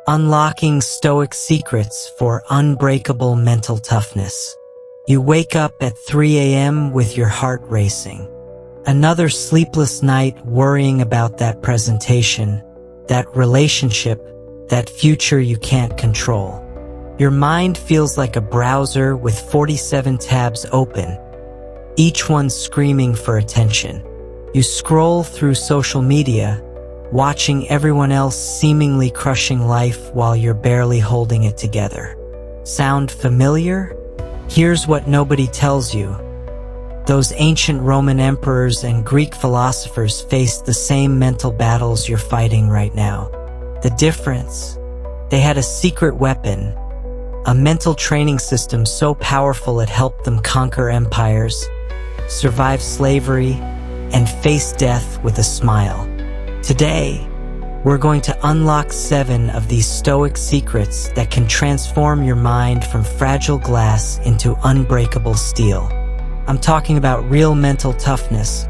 Unlocking Stoic Secrets for Unbreakable Mental Toughness. You wake up at 3 a.m. with your heart racing. Another sleepless night worrying about that presentation, that relationship, that future you can't control. Your mind feels like a browser with 47 tabs open, each one screaming for attention. You scroll through social media, watching everyone else seemingly crushing life while you're barely holding it together. Sound familiar? Here's what nobody tells you. Those ancient Roman emperors and Greek philosophers faced the same mental battles you're fighting right now. The difference? They had a secret weapon, a mental training system so powerful it helped them conquer empires, survive slavery, and face death with a smile. Today, we're going to unlock 7 of these Stoic secrets that can transform your mind from fragile glass into unbreakable steel. I'm talking about real mental toughness,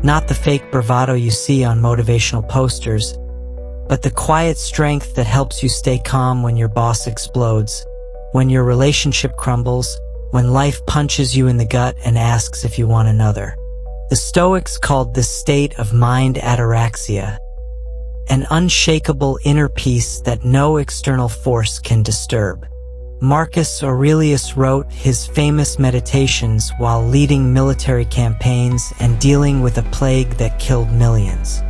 not the fake bravado you see on motivational posters, but the quiet strength that helps you stay calm when your boss explodes, when your relationship crumbles, when life punches you in the gut and asks if you want another. The Stoics called this state of mind ataraxia, an unshakable inner peace that no external force can disturb. Marcus Aurelius wrote his famous meditations while leading military campaigns and dealing with a plague that killed millions.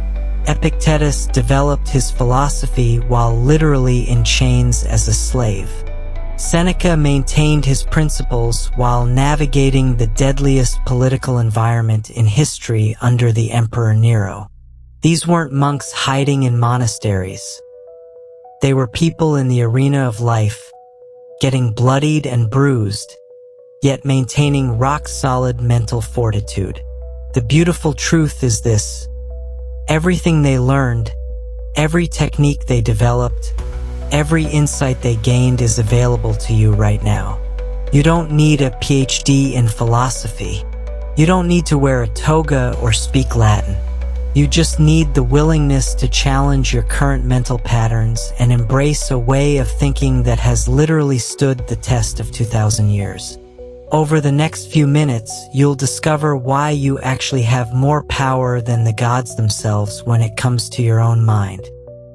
Epictetus developed his philosophy while literally in chains as a slave. Seneca maintained his principles while navigating the deadliest political environment in history under the Emperor Nero. These weren't monks hiding in monasteries. They were people in the arena of life, getting bloodied and bruised, yet maintaining rock-solid mental fortitude. The beautiful truth is this: everything they learned, every technique they developed, every insight they gained is available to you right now. You don't need a PhD in philosophy. You don't need to wear a toga or speak Latin. You just need the willingness to challenge your current mental patterns and embrace a way of thinking that has literally stood the test of 2,000 years. Over the next few minutes, you'll discover why you actually have more power than the gods themselves when it comes to your own mind.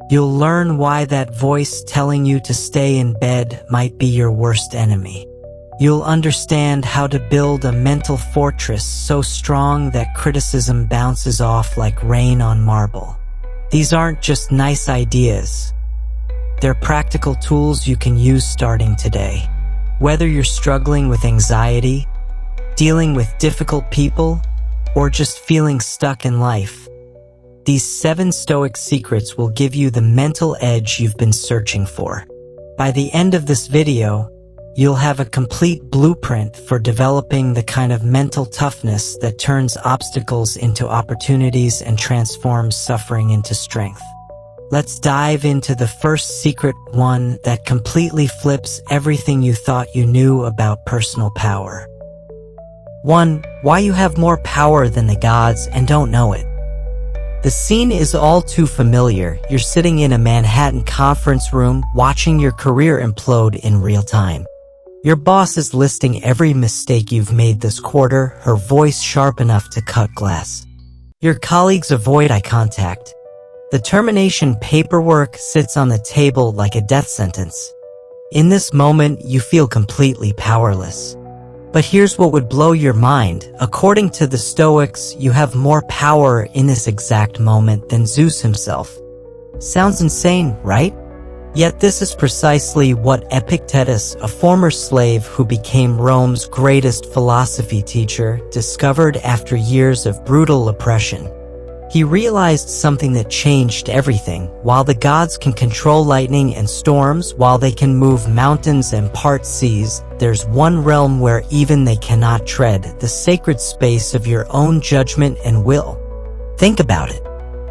You'll learn why that voice telling you to stay in bed might be your worst enemy. You'll understand how to build a mental fortress so strong that criticism bounces off like rain on marble. These aren't just nice ideas. They're practical tools you can use starting today. Whether you're struggling with anxiety, dealing with difficult people, or just feeling stuck in life, these 7 Stoic secrets will give you the mental edge you've been searching for. By the end of this video, you'll have a complete blueprint for developing the kind of mental toughness that turns obstacles into opportunities and transforms suffering into strength. Let's dive into the first secret, one that completely flips everything you thought you knew about personal power. 1. Why you have more power than the gods and don't know it. The scene is all too familiar. You're sitting in a Manhattan conference room watching your career implode in real time. Your boss is listing every mistake you've made this quarter, her voice sharp enough to cut glass. Your colleagues avoid eye contact. The termination paperwork sits on the table like a death sentence. In this moment, you feel completely powerless. But here's what would blow your mind. According to the Stoics, you have more power in this exact moment than Zeus himself. Sounds insane, right? Yet this is precisely what Epictetus, a former slave who became Rome's greatest philosophy teacher, discovered after years of brutal oppression. He realized something that changed everything. While the gods can control lightning and storms, while they can move mountains and part seas, there's one realm where even they cannot tread, the sacred space of your own judgment and will. Think about it.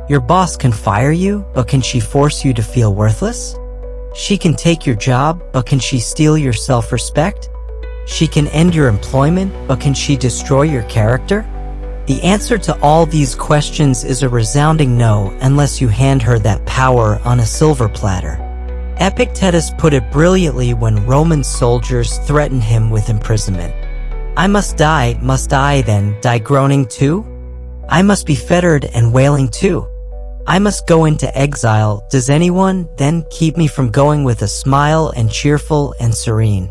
Your boss can fire you, but can she force you to feel worthless? She can take your job, but can she steal your self-respect? She can end your employment, but can she destroy your character? The answer to all these questions is a resounding no, unless you hand her that power on a silver platter. Epictetus put it brilliantly when Roman soldiers threatened him with imprisonment. I must I then die groaning too? I must be fettered and wailing too. I must go into exile. Does anyone then keep me from going with a smile and cheerful and serene?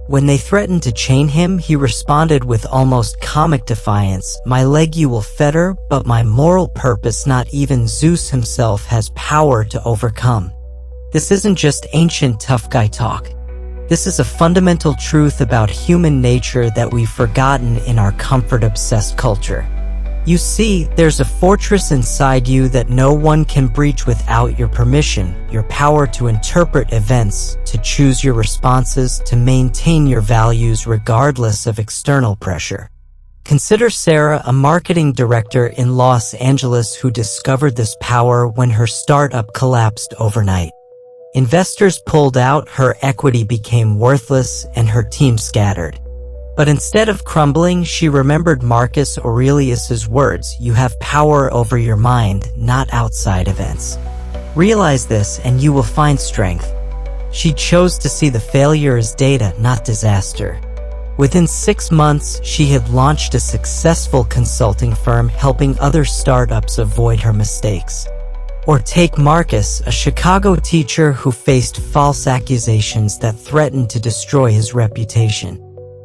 When they threatened to chain him, he responded with almost comic defiance, my leg you will fetter, but my moral purpose not even Zeus himself has power to overcome. This isn't just ancient tough guy talk. This is a fundamental truth about human nature that we've forgotten in our comfort-obsessed culture. You see, there's a fortress inside you that no one can breach without your permission, your power to interpret events, to choose your responses, to maintain your values regardless of external pressure. Consider Sarah, a marketing director in Los Angeles who discovered this power when her startup collapsed overnight. Investors pulled out, her equity became worthless, and her team scattered. But instead of crumbling, she remembered Marcus Aurelius's words, you have power over your mind, not outside events. Realize this and you will find strength. She chose to see the failure as data, not disaster. Within 6 months, she had launched a successful consulting firm helping other startups avoid her mistakes. Or take Marcus, a Chicago teacher who faced false accusations that threatened to destroy his reputation.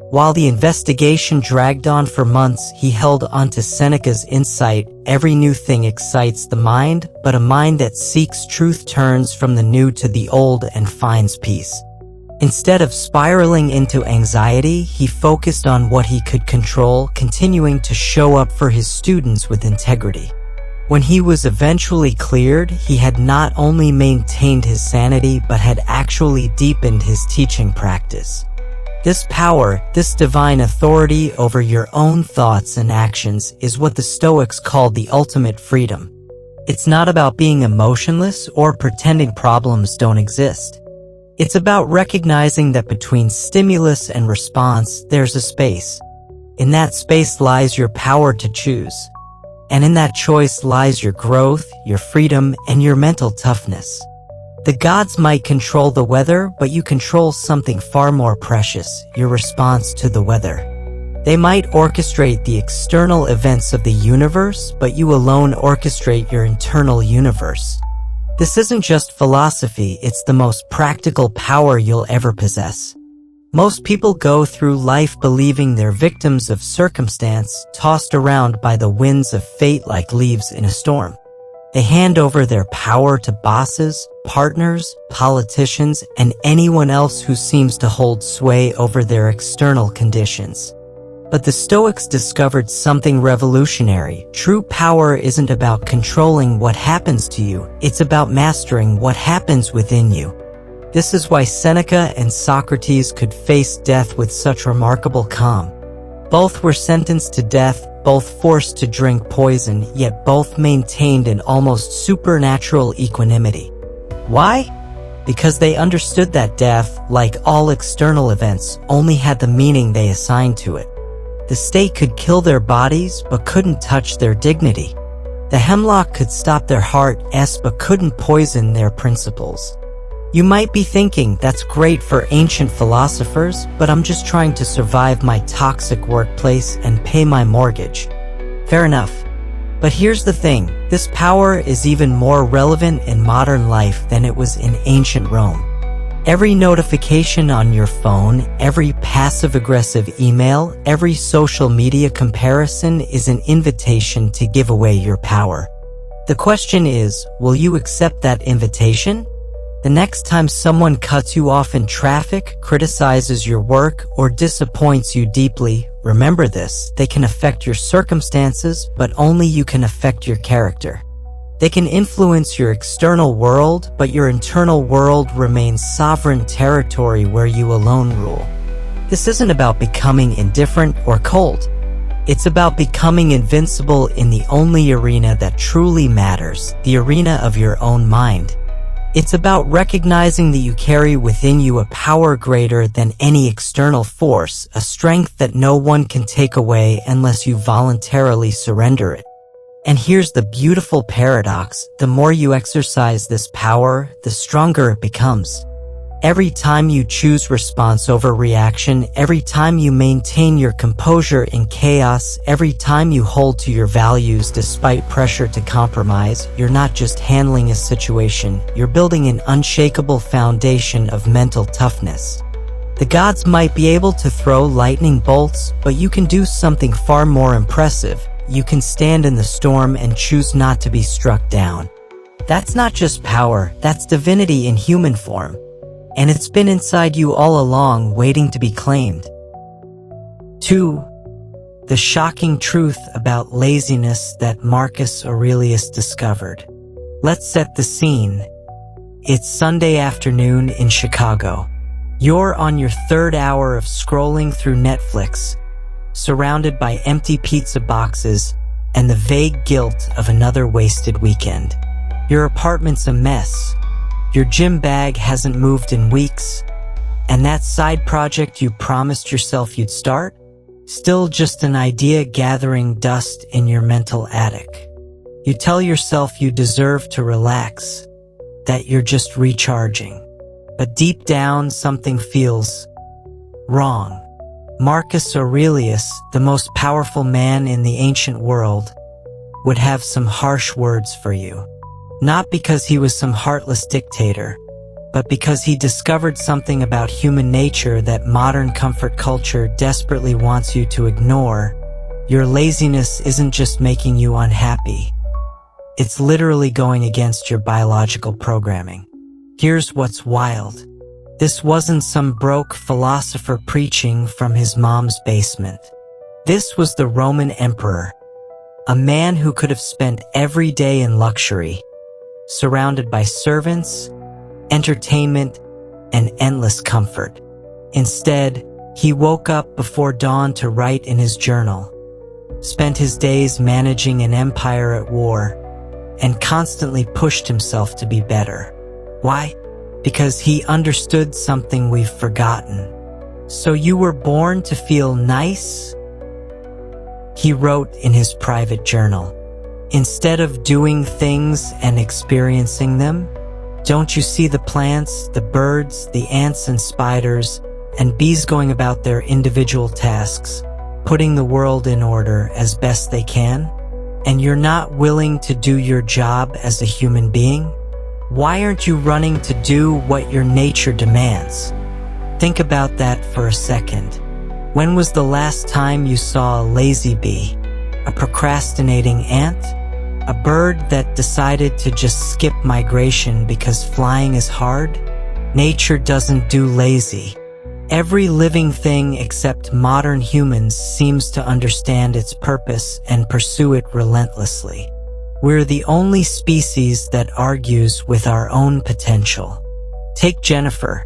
While the investigation dragged on for months, he held onto Seneca's insight, every new thing excites the mind, but a mind that seeks truth turns from the new to the old and finds peace. Instead of spiraling into anxiety, he focused on what he could control, continuing to show up for his students with integrity. When he was eventually cleared, he had not only maintained his sanity but had actually deepened his teaching practice. This power, this divine authority over your own thoughts and actions is what the Stoics called the ultimate freedom. It's not about being emotionless or pretending problems don't exist. It's about recognizing that between stimulus and response, there's a space. In that space lies your power to choose. And in that choice lies your growth, your freedom, and your mental toughness. The gods might control the weather, but you control something far more precious, your response to the weather. They might orchestrate the external events of the universe, but you alone orchestrate your internal universe. This isn't just philosophy, it's the most practical power you'll ever possess. Most people go through life believing they're victims of circumstance, tossed around by the winds of fate like leaves in a storm. They hand over their power to bosses, partners, politicians, and anyone else who seems to hold sway over their external conditions. But the Stoics discovered something revolutionary. True power isn't about controlling what happens to you, it's about mastering what happens within you. This is why Seneca and Socrates could face death with such remarkable calm. Both were sentenced to death, both forced to drink poison, yet both maintained an almost supernatural equanimity. Why? Because they understood that death, like all external events, only had the meaning they assigned to it. The state could kill their bodies, but couldn't touch their dignity. The hemlock could stop their hearts, but couldn't poison their principles. You might be thinking, that's great for ancient philosophers, but I'm just trying to survive my toxic workplace and pay my mortgage. Fair enough. But here's the thing, this power is even more relevant in modern life than it was in ancient Rome. Every notification on your phone, every passive-aggressive email, every social media comparison is an invitation to give away your power. The question is, will you accept that invitation? The next time someone cuts you off in traffic, criticizes your work, or disappoints you deeply, remember this, they can affect your circumstances, but only you can affect your character. They can influence your external world, but your internal world remains sovereign territory where you alone rule. This isn't about becoming indifferent or cold. It's about becoming invincible in the only arena that truly matters, the arena of your own mind. It's about recognizing that you carry within you a power greater than any external force, a strength that no one can take away unless you voluntarily surrender it. And here's the beautiful paradox: the more you exercise this power, the stronger it becomes. Every time you choose response over reaction, every time you maintain your composure in chaos, every time you hold to your values despite pressure to compromise, you're not just handling a situation, you're building an unshakable foundation of mental toughness. The gods might be able to throw lightning bolts, but you can do something far more impressive. You can stand in the storm and choose not to be struck down. That's not just power, that's divinity in human form. And it's been inside you all along, waiting to be claimed. 2. The shocking truth about laziness that Marcus Aurelius discovered. Let's set the scene. It's Sunday afternoon in Chicago. You're on your third hour of scrolling through Netflix, surrounded by empty pizza boxes and the vague guilt of another wasted weekend. Your apartment's a mess. Your gym bag hasn't moved in weeks, and that side project you promised yourself you'd start? Still just an idea gathering dust in your mental attic. You tell yourself you deserve to relax, that you're just recharging. But deep down, something feels wrong. Marcus Aurelius, the most powerful man in the ancient world, would have some harsh words for you. Not because he was some heartless dictator, but because he discovered something about human nature that modern comfort culture desperately wants you to ignore. Your laziness isn't just making you unhappy. It's literally going against your biological programming. Here's what's wild. This wasn't some broke philosopher preaching from his mom's basement. This was the Roman emperor, a man who could have spent every day in luxury, surrounded by servants, entertainment, and endless comfort. Instead, he woke up before dawn to write in his journal, spent his days managing an empire at war, and constantly pushed himself to be better. Why? Because he understood something we've forgotten. So you were born to feel nice? He wrote in his private journal. Instead of doing things and experiencing them, don't you see the plants, the birds, the ants and spiders, and bees going about their individual tasks, putting the world in order as best they can? And you're not willing to do your job as a human being? Why aren't you running to do what your nature demands? Think about that for a second. When was the last time you saw a lazy bee? A procrastinating ant? A bird that decided to just skip migration because flying is hard? Nature doesn't do lazy. Every living thing except modern humans seems to understand its purpose and pursue it relentlessly. We're the only species that argues with our own potential. Take Jennifer,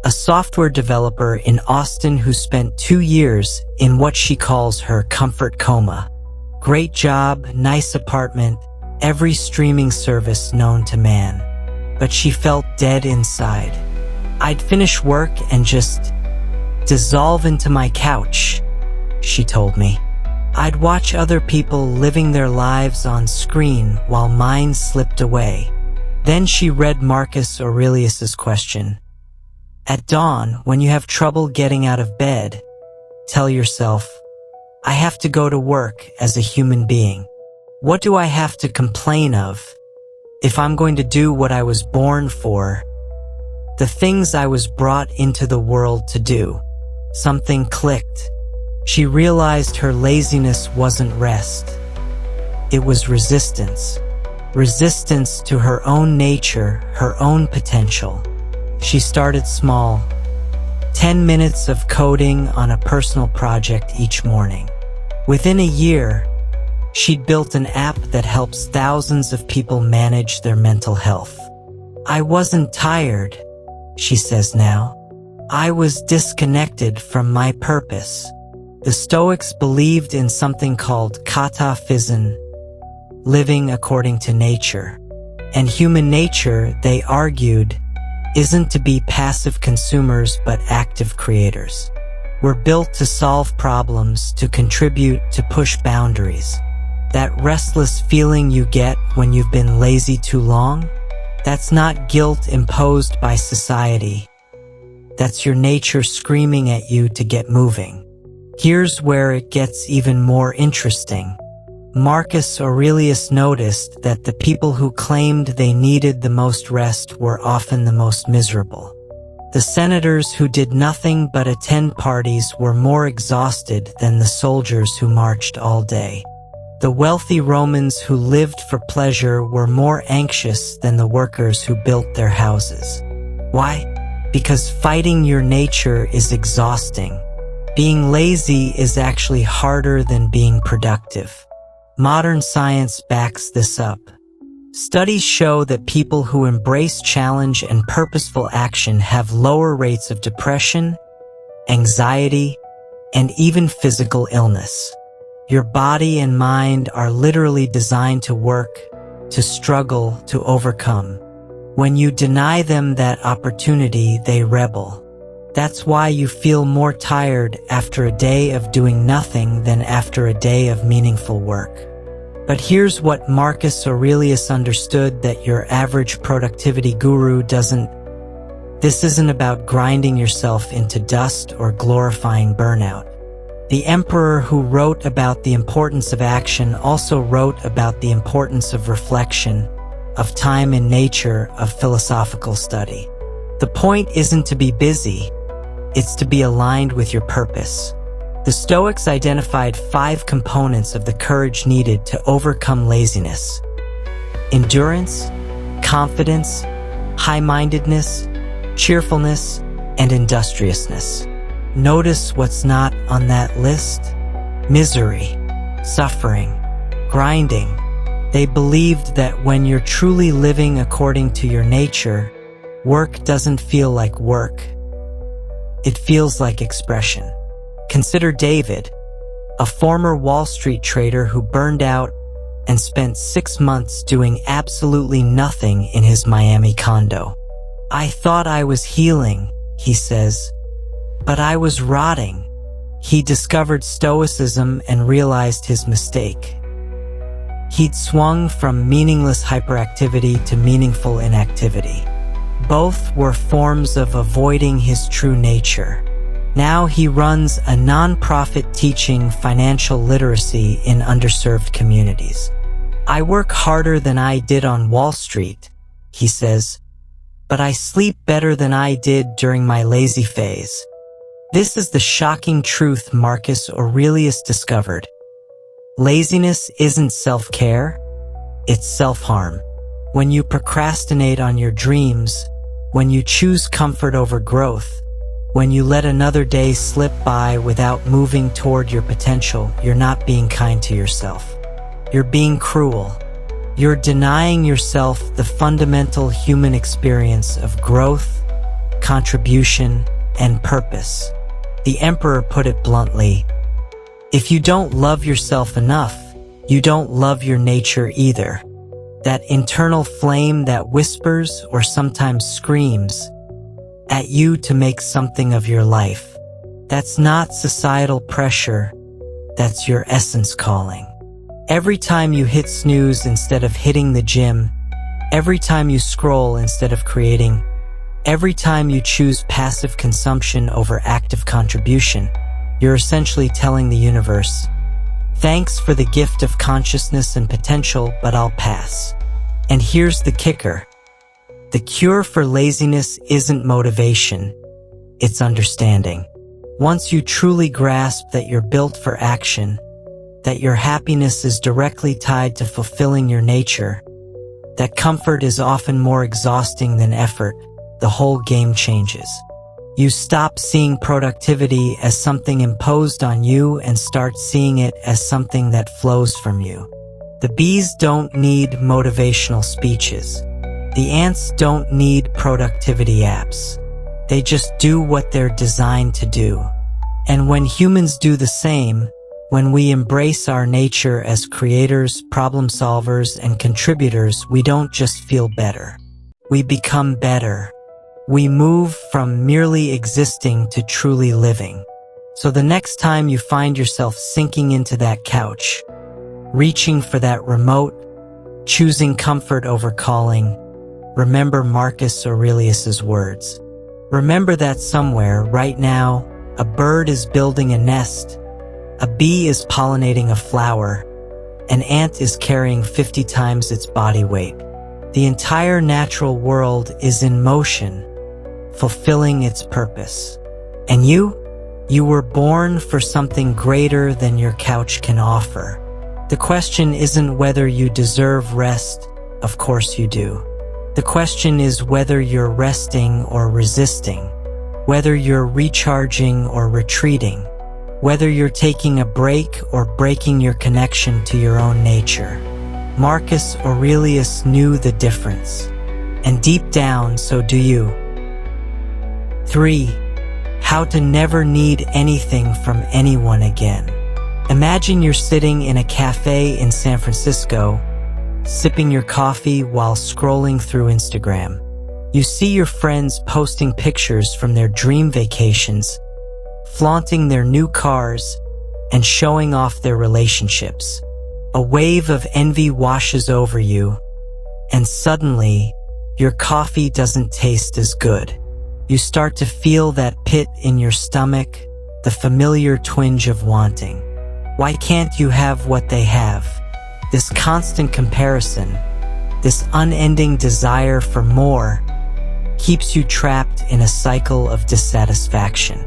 a software developer in Austin who spent 2 years in what she calls her comfort coma. Great job, nice apartment, every streaming service known to man. But she felt dead inside. I'd finish work and just dissolve into my couch, she told me. I'd watch other people living their lives on screen while mine slipped away. Then she read Marcus Aurelius's question. At dawn, when you have trouble getting out of bed, tell yourself, I have to go to work as a human being. What do I have to complain of? If I'm going to do what I was born for, the things I was brought into the world to do. Something clicked. She realized her laziness wasn't rest. It was resistance. Resistance to her own nature, her own potential. She started small. 10 minutes of coding on a personal project each morning. Within a year, she'd built an app that helps thousands of people manage their mental health. I wasn't tired, she says now. I was disconnected from my purpose. The Stoics believed in something called kata physn, living according to nature. And human nature, they argued, isn't to be passive consumers but active creators. We're built to solve problems, to contribute, to push boundaries. That restless feeling you get when you've been lazy too long? That's not guilt imposed by society. That's your nature screaming at you to get moving. Here's where it gets even more interesting. Marcus Aurelius noticed that the people who claimed they needed the most rest were often the most miserable. The senators who did nothing but attend parties were more exhausted than the soldiers who marched all day. The wealthy Romans who lived for pleasure were more anxious than the workers who built their houses. Why? Because fighting your nature is exhausting. Being lazy is actually harder than being productive. Modern science backs this up. Studies show that people who embrace challenge and purposeful action have lower rates of depression, anxiety, and even physical illness. Your body and mind are literally designed to work, to struggle, to overcome. When you deny them that opportunity, they rebel. That's why you feel more tired after a day of doing nothing than after a day of meaningful work. But here's what Marcus Aurelius understood that your average productivity guru doesn't. This isn't about grinding yourself into dust or glorifying burnout. The emperor who wrote about the importance of action also wrote about the importance of reflection, of time in nature, of philosophical study. The point isn't to be busy, it's to be aligned with your purpose. The Stoics identified 5 components of the courage needed to overcome laziness: endurance, confidence, high-mindedness, cheerfulness, and industriousness. Notice what's not on that list: misery, suffering, grinding. They believed that when you're truly living according to your nature, work doesn't feel like work. It feels like expression. Consider David, a former Wall Street trader who burned out and spent 6 months doing absolutely nothing in his Miami condo. "I thought I was healing," he says, "but I was rotting." He discovered Stoicism and realized his mistake. He'd swung from meaningless hyperactivity to meaningful inactivity. Both were forms of avoiding his true nature. Now he runs a non-profit teaching financial literacy in underserved communities. "I work harder than I did on Wall Street," he says, "but I sleep better than I did during my lazy phase." This is the shocking truth Marcus Aurelius discovered. Laziness isn't self-care, it's self-harm. When you procrastinate on your dreams, when you choose comfort over growth, when you let another day slip by without moving toward your potential, you're not being kind to yourself. You're being cruel. You're denying yourself the fundamental human experience of growth, contribution, and purpose. The emperor put it bluntly: if you don't love yourself enough, you don't love your nature either. That internal flame that whispers or sometimes screams at you to make something of your life. That's not societal pressure, that's your essence calling. Every time you hit snooze instead of hitting the gym, every time you scroll instead of creating, every time you choose passive consumption over active contribution, you're essentially telling the universe, "Thanks for the gift of consciousness and potential, but I'll pass." And here's the kicker. The cure for laziness isn't motivation, it's understanding. Once you truly grasp that you're built for action, that your happiness is directly tied to fulfilling your nature, that comfort is often more exhausting than effort, the whole game changes. You stop seeing productivity as something imposed on you and start seeing it as something that flows from you. The bees don't need motivational speeches. The ants don't need productivity apps. They just do what they're designed to do. And when humans do the same, when we embrace our nature as creators, problem solvers, and contributors, we don't just feel better. We become better. We move from merely existing to truly living. So the next time you find yourself sinking into that couch, reaching for that remote, choosing comfort over calling. Remember Marcus Aurelius's words. Remember that somewhere, right now, a bird is building a nest, a bee is pollinating a flower, an ant is carrying 50 times its body weight. The entire natural world is in motion, fulfilling its purpose. And you were born for something greater than your couch can offer. The question isn't whether you deserve rest, of course you do. The question is whether you're resting or resisting, whether you're recharging or retreating, whether you're taking a break or breaking your connection to your own nature. Marcus Aurelius knew the difference, and deep down, so do you. 3. How to never need anything from anyone again. Imagine you're sitting in a cafe in San Francisco, sipping your coffee while scrolling through Instagram. You see your friends posting pictures from their dream vacations, flaunting their new cars, and showing off their relationships. A wave of envy washes over you, and suddenly, your coffee doesn't taste as good. You start to feel that pit in your stomach, the familiar twinge of wanting. Why can't you have what they have? This constant comparison, this unending desire for more, keeps you trapped in a cycle of dissatisfaction.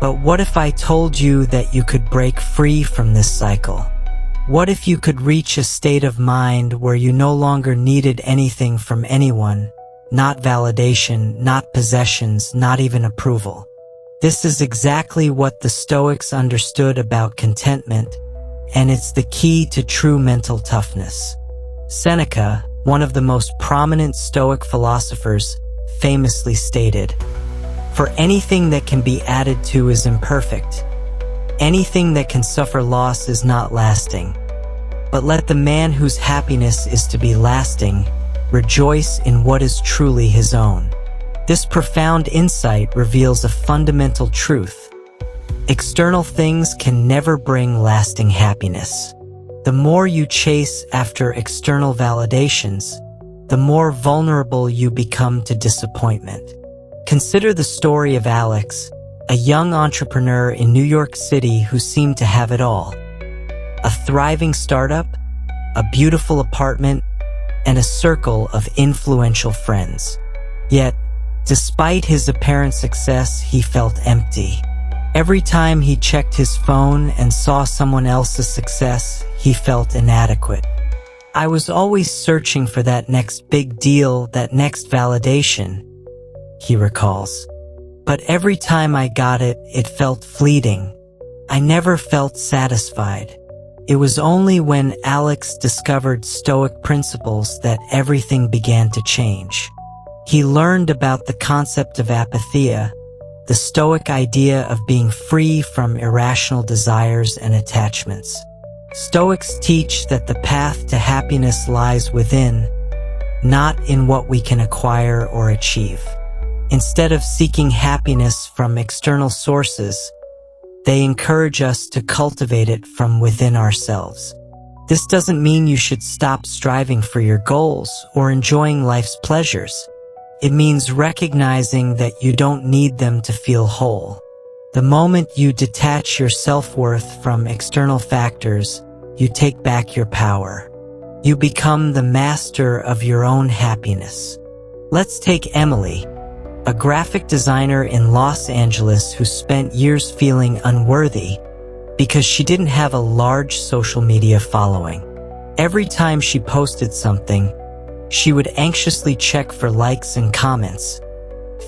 But what if I told you that you could break free from this cycle? What if you could reach a state of mind where you no longer needed anything from anyone, not validation, not possessions, not even approval? This is exactly what the Stoics understood about contentment, and it's the key to true mental toughness. Seneca, one of the most prominent Stoic philosophers, famously stated, "For anything that can be added to is imperfect. Anything that can suffer loss is not lasting. But let the man whose happiness is to be lasting rejoice in what is truly his own." This profound insight reveals a fundamental truth. External things can never bring lasting happiness. The more you chase after external validations, the more vulnerable you become to disappointment. Consider the story of Alex, a young entrepreneur in New York City who seemed to have it all. A thriving startup, a beautiful apartment, and a circle of influential friends. Yet, despite his apparent success, he felt empty. Every time he checked his phone and saw someone else's success, he felt inadequate. "I was always searching for that next big deal, that next validation," he recalls. "But every time I got it, it felt fleeting. I never felt satisfied." It was only when Alex discovered Stoic principles that everything began to change. He learned about the concept of apatheia, the Stoic idea of being free from irrational desires and attachments. Stoics teach that the path to happiness lies within, not in what we can acquire or achieve. Instead of seeking happiness from external sources, they encourage us to cultivate it from within ourselves. This doesn't mean you should stop striving for your goals or enjoying life's pleasures. It means recognizing that you don't need them to feel whole. The moment you detach your self-worth from external factors, you take back your power. You become the master of your own happiness. Let's take Emily, a graphic designer in Los Angeles who spent years feeling unworthy because she didn't have a large social media following. Every time she posted something, she would anxiously check for likes and comments,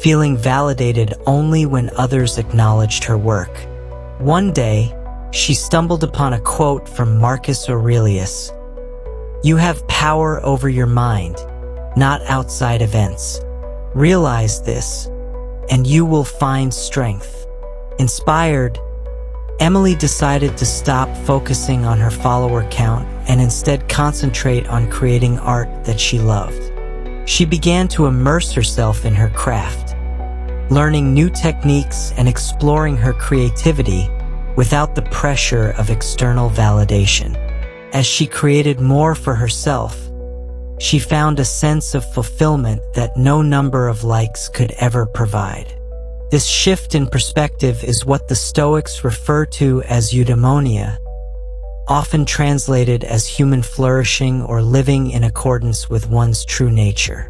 feeling validated only when others acknowledged her work. One day, she stumbled upon a quote from Marcus Aurelius. "You have power over your mind, not outside events. Realize this, and you will find strength." Inspired, Emily decided to stop focusing on her follower count and instead concentrate on creating art that she loved. She began to immerse herself in her craft, learning new techniques and exploring her creativity without the pressure of external validation. As she created more for herself, she found a sense of fulfillment that no number of likes could ever provide. This shift in perspective is what the Stoics refer to as eudaimonia, often translated as human flourishing or living in accordance with one's true nature.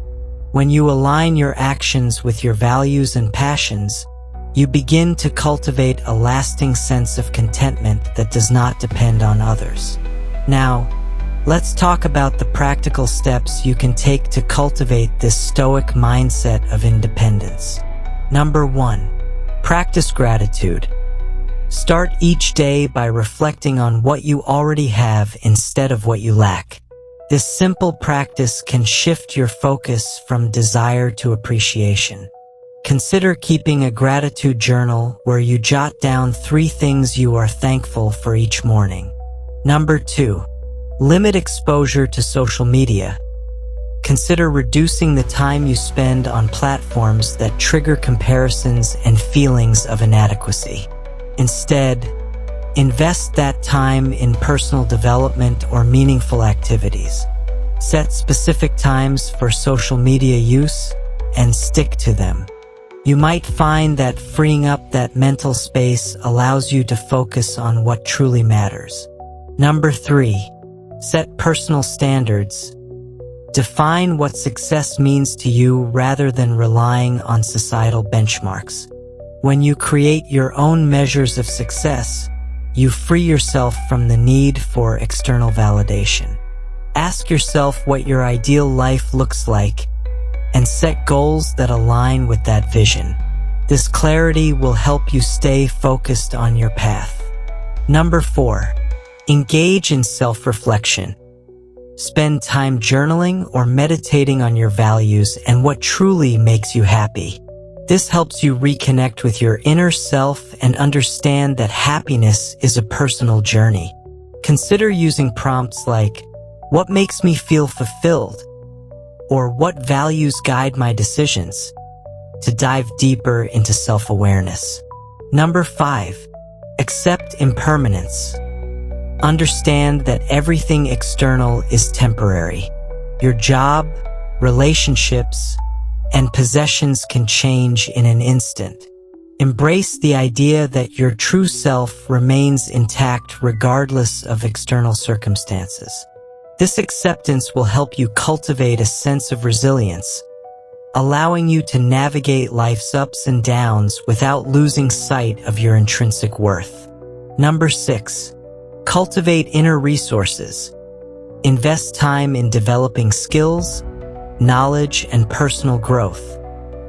When you align your actions with your values and passions, you begin to cultivate a lasting sense of contentment that does not depend on others. Now, let's talk about the practical steps you can take to cultivate this Stoic mindset of independence. Number 1. Practice gratitude. Start each day by reflecting on what you already have instead of what you lack. This simple practice can shift your focus from desire to appreciation. Consider keeping a gratitude journal where you jot down 3 things you are thankful for each morning. Number 2. Limit exposure to social media. Consider reducing the time you spend on platforms that trigger comparisons and feelings of inadequacy. Instead, invest that time in personal development or meaningful activities. Set specific times for social media use and stick to them. You might find that freeing up that mental space allows you to focus on what truly matters. Number 3. Set personal standards. Define what success means to you rather than relying on societal benchmarks. When you create your own measures of success, you free yourself from the need for external validation. Ask yourself what your ideal life looks like and set goals that align with that vision. This clarity will help you stay focused on your path. Number 4. Engage in self-reflection. Spend time journaling or meditating on your values and what truly makes you happy. This helps you reconnect with your inner self and understand that happiness is a personal journey. Consider using prompts like, "What makes me feel fulfilled?" or "What values guide my decisions?" to dive deeper into self-awareness. Number 5. Accept impermanence. Understand that everything external is temporary. Your job, relationships, and possessions can change in an instant. Embrace the idea that your true self remains intact regardless of external circumstances. This acceptance will help you cultivate a sense of resilience, allowing you to navigate life's ups and downs without losing sight of your intrinsic worth. Number 6. Cultivate inner resources. Invest time in developing skills, knowledge, and personal growth.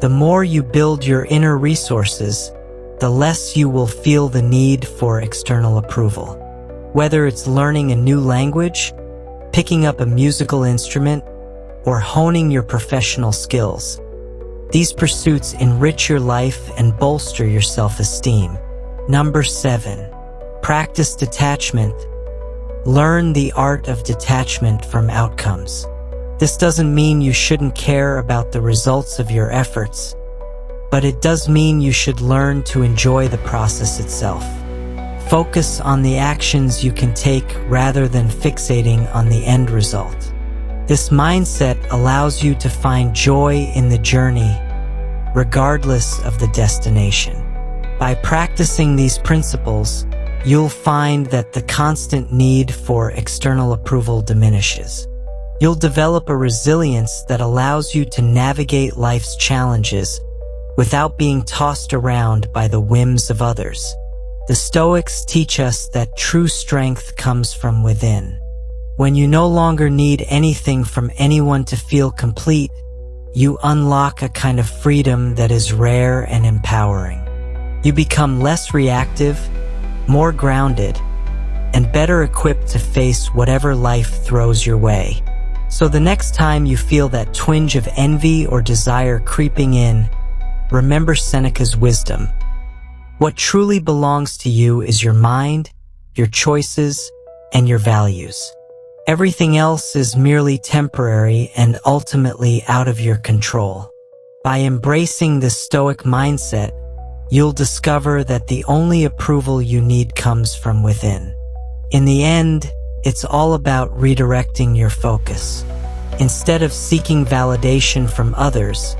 The more you build your inner resources, the less you will feel the need for external approval. Whether it's learning a new language, picking up a musical instrument, or honing your professional skills, these pursuits enrich your life and bolster your self-esteem. Number 7. Practice detachment. Learn the art of detachment from outcomes. This doesn't mean you shouldn't care about the results of your efforts, but it does mean you should learn to enjoy the process itself. Focus on the actions you can take rather than fixating on the end result. This mindset allows you to find joy in the journey, regardless of the destination. By practicing these principles, you'll find that the constant need for external approval diminishes. You'll develop a resilience that allows you to navigate life's challenges without being tossed around by the whims of others. The Stoics teach us that true strength comes from within. When you no longer need anything from anyone to feel complete, you unlock a kind of freedom that is rare and empowering. You become less reactive, more grounded, and better equipped to face whatever life throws your way. So the next time you feel that twinge of envy or desire creeping in, remember Seneca's wisdom. What truly belongs to you is your mind, your choices, and your values. Everything else is merely temporary and ultimately out of your control. By embracing this Stoic mindset, you'll discover that the only approval you need comes from within. In the end, It's all about redirecting your focus. Instead of seeking validation from others,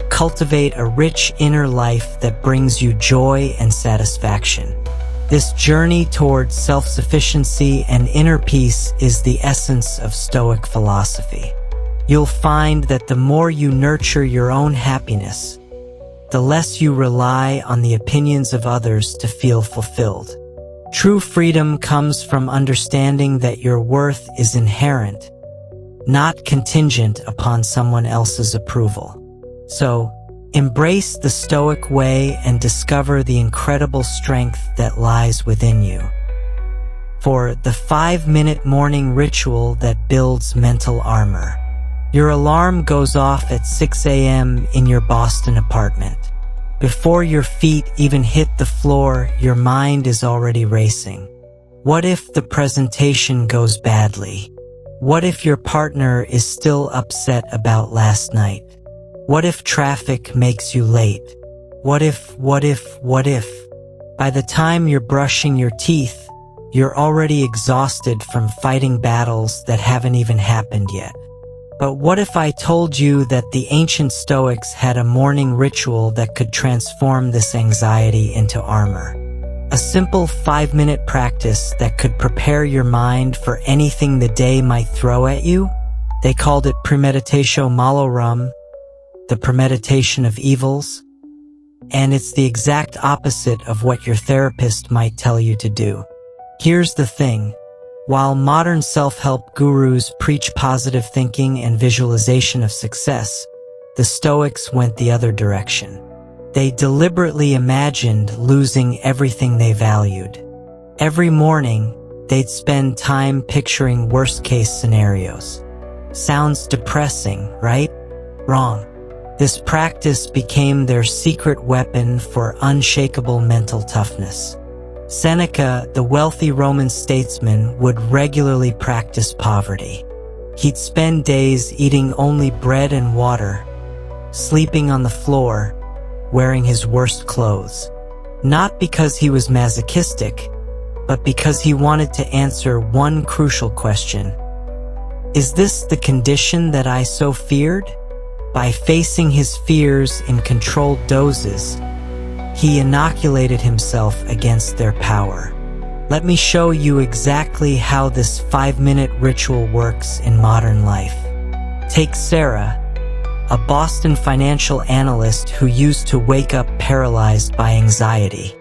cultivate a rich inner life that brings you joy and satisfaction. This journey towards self-sufficiency and inner peace is the essence of Stoic philosophy. You'll find that the more you nurture your own happiness, the less you rely on the opinions of others to feel fulfilled. True freedom comes from understanding that your worth is inherent, not contingent upon someone else's approval. So, embrace the Stoic way and discover the incredible strength that lies within you. For the 5-minute morning ritual that builds mental armor. Your alarm goes off at 6 a.m. in your Boston apartment. Before your feet even hit the floor, your mind is already racing. What if the presentation goes badly? What if your partner is still upset about last night? What if traffic makes you late? What if? By the time you're brushing your teeth, you're already exhausted from fighting battles that haven't even happened yet. But what if I told you that the ancient Stoics had a morning ritual that could transform this anxiety into armor? A simple 5-minute practice that could prepare your mind for anything the day might throw at you? They called it premeditatio malorum, the premeditation of evils, and it's the exact opposite of what your therapist might tell you to do. Here's the thing. While modern self-help gurus preach positive thinking and visualization of success, the Stoics went the other direction. They deliberately imagined losing everything they valued. Every morning, they'd spend time picturing worst-case scenarios. Sounds depressing, right? Wrong. This practice became their secret weapon for unshakable mental toughness. Seneca, the wealthy Roman statesman, would regularly practice poverty. He'd spend days eating only bread and water, sleeping on the floor, wearing his worst clothes. Not because he was masochistic, but because he wanted to answer one crucial question. Is this the condition that I so feared? By facing his fears in controlled doses, he inoculated himself against their power. Let me show you exactly how this 5-minute ritual works in modern life. Take Sarah, a Boston financial analyst who used to wake up paralyzed by anxiety.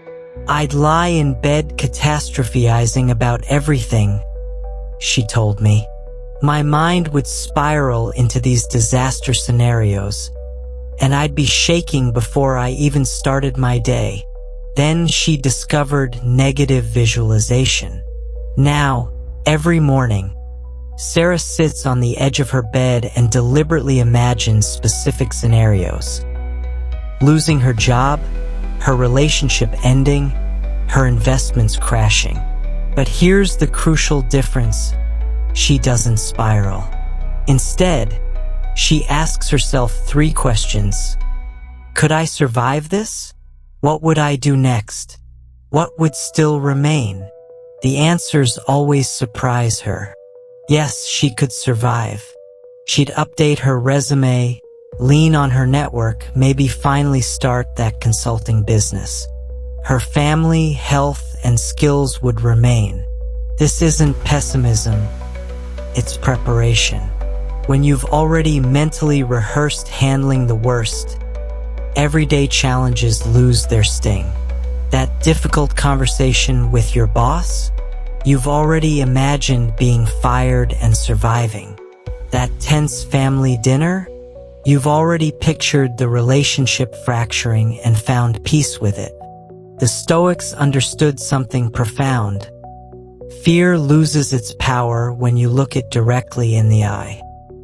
I'd lie in bed catastrophizing about everything, she told me. My mind would spiral into these disaster scenarios, and I'd be shaking before I even started my day. Then she discovered negative visualization. Now, every morning, Sarah sits on the edge of her bed and deliberately imagines specific scenarios. Losing her job, her relationship ending, her investments crashing. But here's the crucial difference. She doesn't spiral. Instead, she asks herself 3 questions. Could I survive this? What would I do next? What would still remain? The answers always surprise her. Yes, she could survive. She'd update her resume, lean on her network, maybe finally start that consulting business. Her family, health, and skills would remain. This isn't pessimism. It's preparation. When you've already mentally rehearsed handling the worst, everyday challenges lose their sting. That difficult conversation with your boss? You've already imagined being fired and surviving. That tense family dinner? You've already pictured the relationship fracturing and found peace with it. The Stoics understood something profound. Fear loses its power when you look it directly in the eye.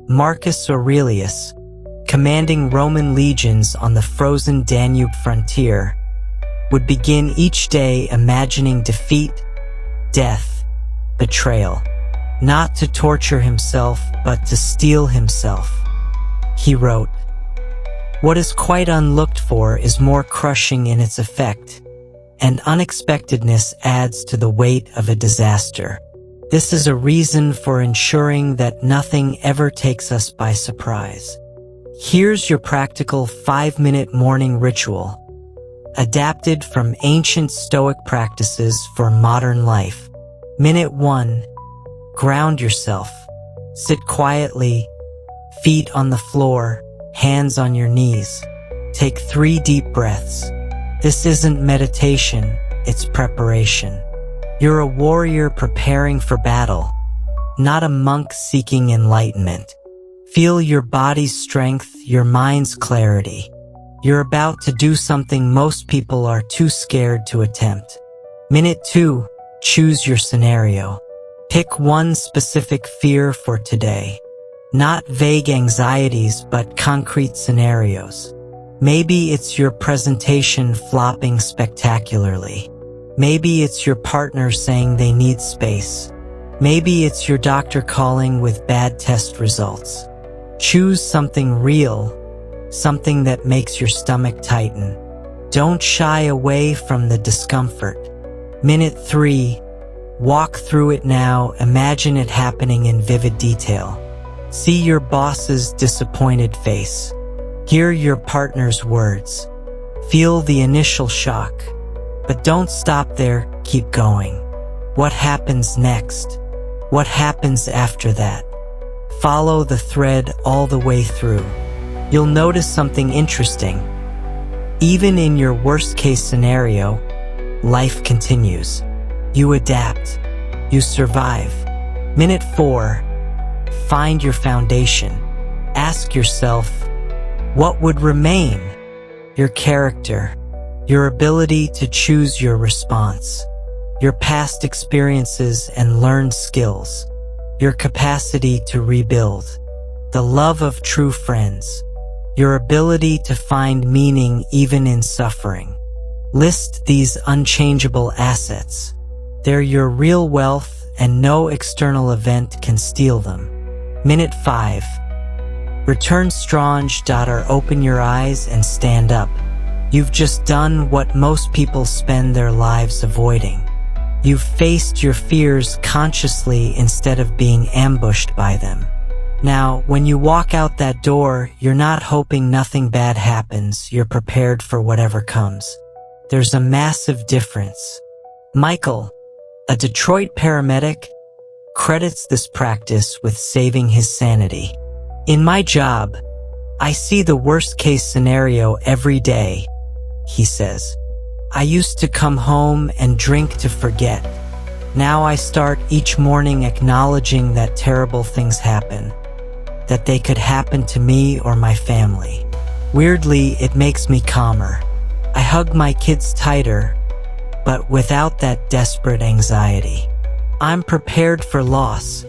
Marcus Aurelius, commanding Roman legions on the frozen Danube frontier, would begin each day imagining defeat, death, betrayal, not to torture himself, but to steel himself. He wrote, "What is quite unlooked for is more crushing in its effect, and unexpectedness adds to the weight of a disaster." This is a reason for ensuring that nothing ever takes us by surprise. Here's your practical 5-minute morning ritual, adapted from ancient Stoic practices for modern life. Minute 1. Ground yourself. Sit quietly, feet on the floor, hands on your knees. Take 3 deep breaths. This isn't meditation, it's preparation. You're a warrior preparing for battle, not a monk seeking enlightenment. Feel your body's strength, your mind's clarity. You're about to do something most people are too scared to attempt. Minute 2. Choose your scenario. Pick one specific fear for today. Not vague anxieties, but concrete scenarios. Maybe it's your presentation flopping spectacularly. Maybe it's your partner saying they need space. Maybe it's your doctor calling with bad test results. Choose something real, something that makes your stomach tighten. Don't shy away from the discomfort. Minute 3. Walk through it now. Imagine it happening in vivid detail. See your boss's disappointed face. Hear your partner's words. Feel the initial shock. But don't stop there, keep going. What happens next? What happens after that? Follow the thread all the way through. You'll notice something interesting. Even in your worst-case scenario, life continues. You adapt. You survive. Minute 4. Find your foundation. Ask yourself, what would remain? Your character, your ability to choose your response, your past experiences and learned skills, your capacity to rebuild, the love of true friends, your ability to find meaning even in suffering. List these unchangeable assets. They're your real wealth, and no external event can steal them. Minute 5. Return strong. Or open your eyes and stand up. You've just done what most people spend their lives avoiding. You've faced your fears consciously instead of being ambushed by them. Now, when you walk out that door, you're not hoping nothing bad happens. You're prepared for whatever comes. There's a massive difference. Michael, a Detroit paramedic, credits this practice with saving his sanity. In my job, I see the worst-case scenario every day, he says. I used to come home and drink to forget. Now I start each morning acknowledging that terrible things happen, that they could happen to me or my family. Weirdly, it makes me calmer. I hug my kids tighter, but without that desperate anxiety. I'm prepared for loss,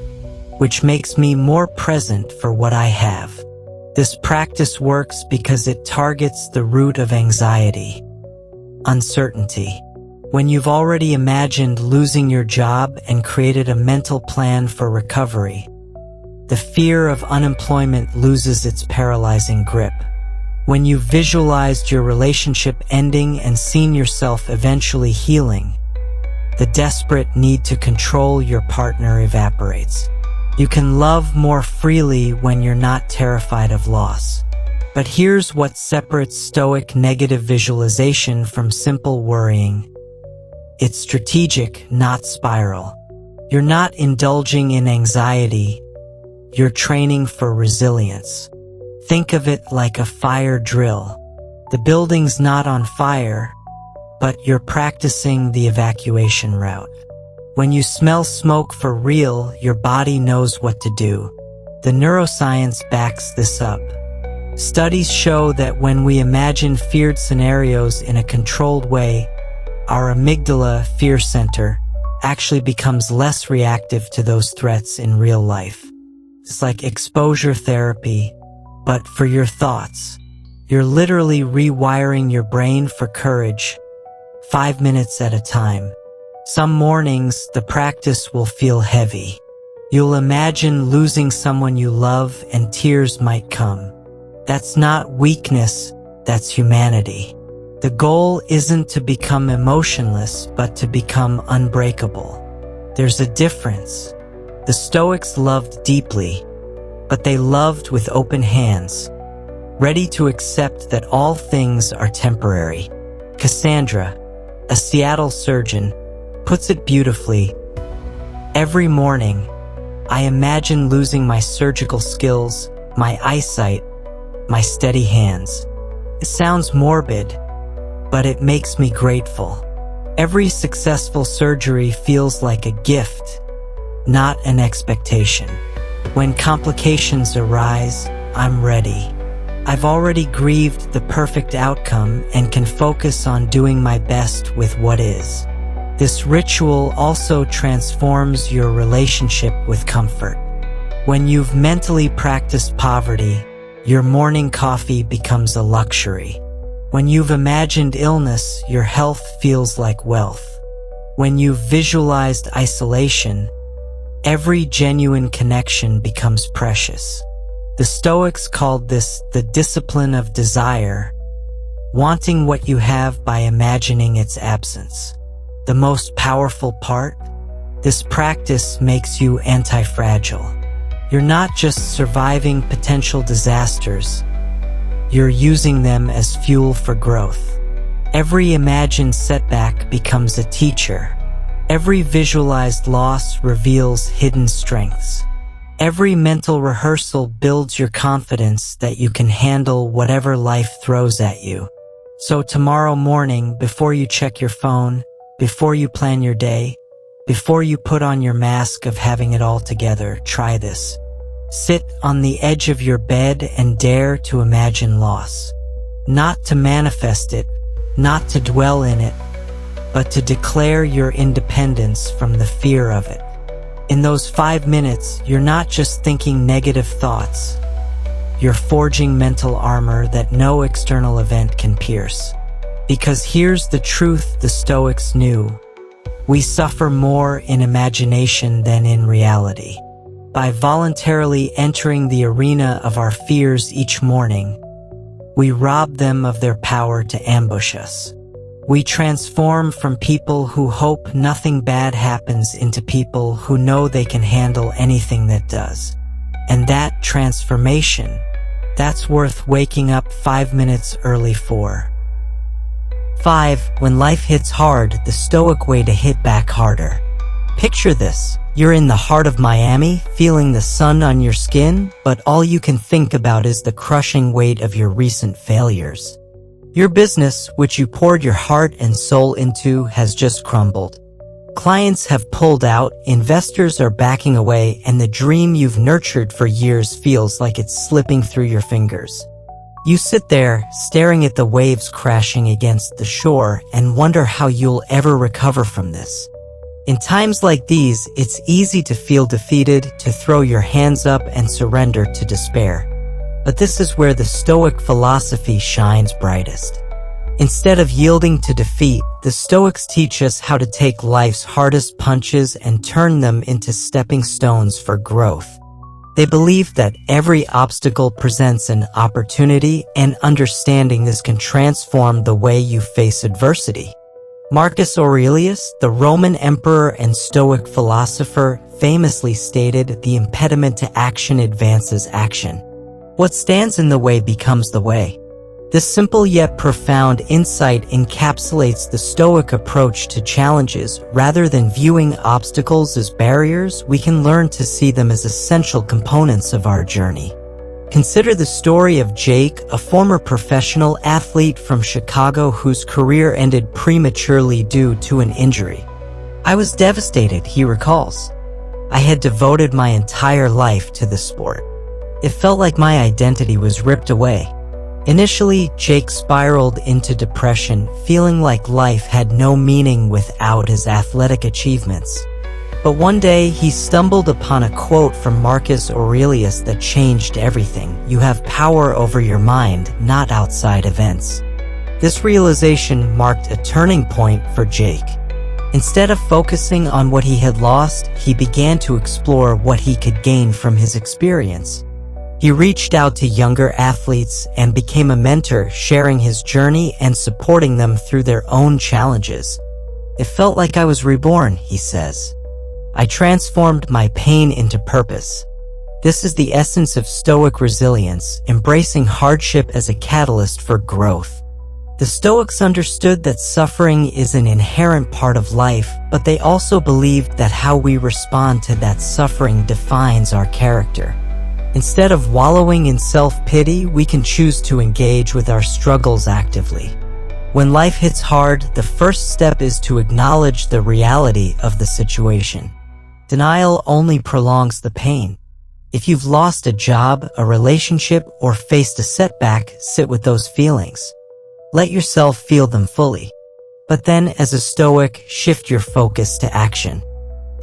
which makes me more present for what I have. This practice works because it targets the root of anxiety, uncertainty. When you've already imagined losing your job and created a mental plan for recovery, the fear of unemployment loses its paralyzing grip. When you've visualized your relationship ending and seen yourself eventually healing, the desperate need to control your partner evaporates. You can love more freely when you're not terrified of loss. But here's what separates Stoic negative visualization from simple worrying. It's strategic, not spiral. You're not indulging in anxiety. You're training for resilience. Think of it like a fire drill. The building's not on fire, but you're practicing the evacuation route. When you smell smoke for real, your body knows what to do. The neuroscience backs this up. Studies show that when we imagine feared scenarios in a controlled way, our amygdala, fear center, actually becomes less reactive to those threats in real life. It's like exposure therapy, but for your thoughts. You're literally rewiring your brain for courage, 5 minutes at a time. Some mornings, the practice will feel heavy. You'll imagine losing someone you love and tears might come. That's not weakness, that's humanity. The goal isn't to become emotionless, but to become unbreakable. There's a difference. The Stoics loved deeply, but they loved with open hands, ready to accept that all things are temporary. Cassandra, a Seattle surgeon, puts it beautifully. Every morning, I imagine losing my surgical skills, my eyesight, my steady hands. It sounds morbid, but it makes me grateful. Every successful surgery feels like a gift, not an expectation. When complications arise, I'm ready. I've already grieved the perfect outcome and can focus on doing my best with what is. This ritual also transforms your relationship with comfort. When you've mentally practiced poverty, your morning coffee becomes a luxury. When you've imagined illness, your health feels like wealth. When you've visualized isolation, every genuine connection becomes precious. The Stoics called this the discipline of desire, wanting what you have by imagining its absence. The most powerful part? This practice makes you anti-fragile. You're not just surviving potential disasters, you're using them as fuel for growth. Every imagined setback becomes a teacher. Every visualized loss reveals hidden strengths. Every mental rehearsal builds your confidence that you can handle whatever life throws at you. So tomorrow morning, before you check your phone, before you plan your day, before you put on your mask of having it all together, try this. Sit on the edge of your bed and dare to imagine loss. Not to manifest it, not to dwell in it, but to declare your independence from the fear of it. In those 5 minutes, you're not just thinking negative thoughts. You're forging mental armor that no external event can pierce. Because here's the truth the Stoics knew. We suffer more in imagination than in reality. By voluntarily entering the arena of our fears each morning, we rob them of their power to ambush us. We transform from people who hope nothing bad happens into people who know they can handle anything that does. And that transformation, that's worth waking up 5 minutes early for. 5. When life hits hard, the Stoic way to hit back harder. Picture this. You're in the heart of Miami, feeling the sun on your skin, but all you can think about is the crushing weight of your recent failures. Your business, which you poured your heart and soul into, has just crumbled. Clients have pulled out, investors are backing away, and the dream you've nurtured for years feels like it's slipping through your fingers. You sit there, staring at the waves crashing against the shore, and wonder how you'll ever recover from this. In times like these, it's easy to feel defeated, to throw your hands up and surrender to despair. But this is where the Stoic philosophy shines brightest. Instead of yielding to defeat, the Stoics teach us how to take life's hardest punches and turn them into stepping stones for growth. They believe that every obstacle presents an opportunity, and understanding this can transform the way you face adversity. Marcus Aurelius, the Roman emperor and Stoic philosopher, famously stated, "The impediment to action advances action. What stands in the way becomes the way." This simple yet profound insight encapsulates the Stoic approach to challenges. Rather than viewing obstacles as barriers, we can learn to see them as essential components of our journey. Consider the story of Jake, a former professional athlete from Chicago whose career ended prematurely due to an injury. "I was devastated," he recalls. "I had devoted my entire life to the sport. It felt like my identity was ripped away." Initially, Jake spiraled into depression, feeling like life had no meaning without his athletic achievements. But one day, he stumbled upon a quote from Marcus Aurelius that changed everything. "You have power over your mind, not outside events." This realization marked a turning point for Jake. Instead of focusing on what he had lost, he began to explore what he could gain from his experience. He reached out to younger athletes and became a mentor, sharing his journey and supporting them through their own challenges. "It felt like I was reborn," he says. I transformed my pain into purpose. This is the essence of Stoic resilience, embracing hardship as a catalyst for growth. The Stoics understood that suffering is an inherent part of life, but they also believed that how we respond to that suffering defines our character. Instead of wallowing in self-pity, we can choose to engage with our struggles actively. When life hits hard, the first step is to acknowledge the reality of the situation. Denial only prolongs the pain. If you've lost a job, a relationship, or faced a setback, sit with those feelings. Let yourself feel them fully. But then, as a Stoic, shift your focus to action.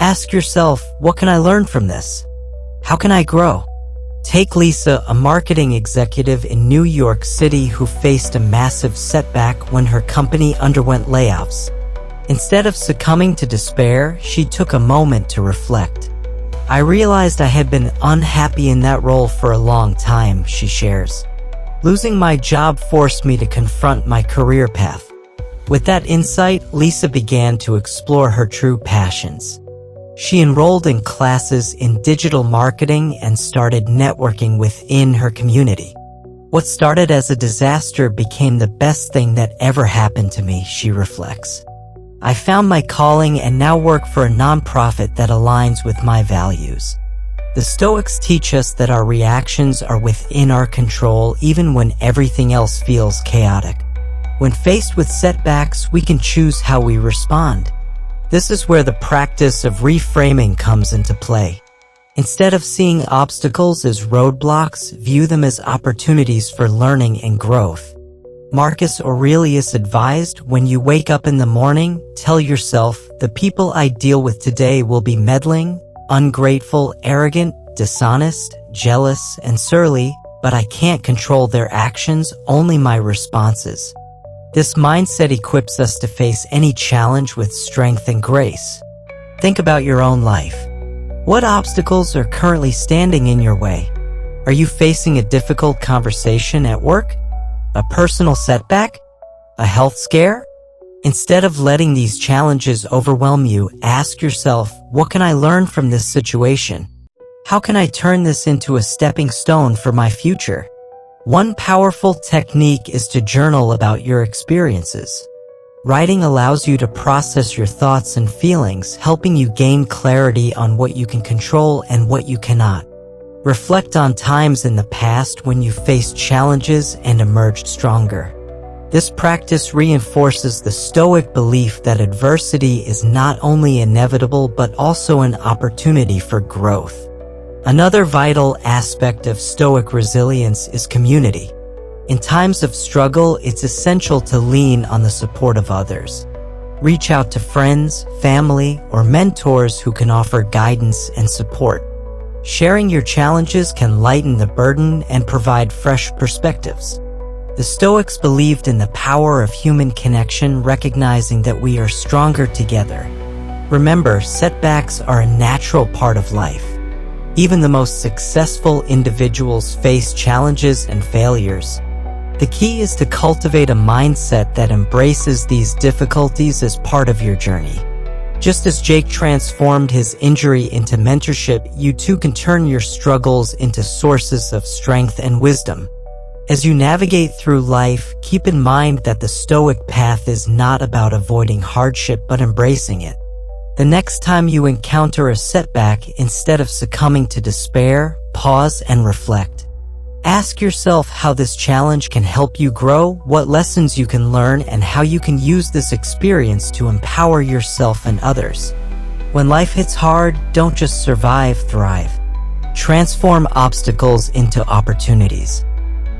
Ask yourself, what can I learn from this? How can I grow? Take Lisa, a marketing executive in New York City who faced a massive setback when her company underwent layoffs. Instead of succumbing to despair, she took a moment to reflect. I realized I had been unhappy in that role for a long time, she shares. Losing my job forced me to confront my career path. With that insight, Lisa began to explore her true passions. She enrolled in classes in digital marketing and started networking within her community. What started as a disaster became the best thing that ever happened to me, she reflects. I found my calling and now work for a nonprofit that aligns with my values. The Stoics teach us that our reactions are within our control even when everything else feels chaotic. When faced with setbacks, we can choose how we respond. This is where the practice of reframing comes into play. Instead of seeing obstacles as roadblocks, view them as opportunities for learning and growth. Marcus Aurelius advised, when you wake up in the morning, tell yourself, the people I deal with today will be meddling, ungrateful, arrogant, dishonest, jealous, and surly, but I can't control their actions, only my responses. This mindset equips us to face any challenge with strength and grace. Think about your own life. What obstacles are currently standing in your way? Are you facing a difficult conversation at work? A personal setback? A health scare? Instead of letting these challenges overwhelm you, ask yourself, what can I learn from this situation? How can I turn this into a stepping stone for my future? One powerful technique is to journal about your experiences. Writing allows you to process your thoughts and feelings, helping you gain clarity on what you can control and what you cannot. Reflect on times in the past when you faced challenges and emerged stronger. This practice reinforces the Stoic belief that adversity is not only inevitable but also an opportunity for growth. Another vital aspect of Stoic resilience is community. In times of struggle, it's essential to lean on the support of others. Reach out to friends, family, or mentors who can offer guidance and support. Sharing your challenges can lighten the burden and provide fresh perspectives. The Stoics believed in the power of human connection, recognizing that we are stronger together. Remember, setbacks are a natural part of life. Even the most successful individuals face challenges and failures. The key is to cultivate a mindset that embraces these difficulties as part of your journey. Just as Jake transformed his injury into mentorship, you too can turn your struggles into sources of strength and wisdom. As you navigate through life, keep in mind that the Stoic path is not about avoiding hardship but embracing it. The next time you encounter a setback, instead of succumbing to despair, pause and reflect. Ask yourself how this challenge can help you grow, what lessons you can learn, and how you can use this experience to empower yourself and others. When life hits hard, don't just survive, thrive. Transform obstacles into opportunities.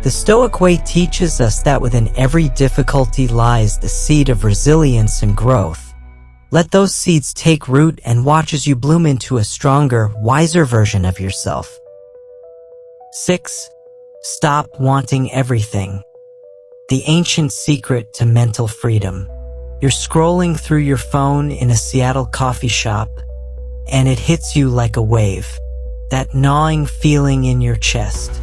The Stoic way teaches us that within every difficulty lies the seed of resilience and growth. Let those seeds take root and watch as you bloom into a stronger, wiser version of yourself. 6. Stop wanting everything. The ancient secret to mental freedom. You're scrolling through your phone in a Seattle coffee shop, and it hits you like a wave. That gnawing feeling in your chest.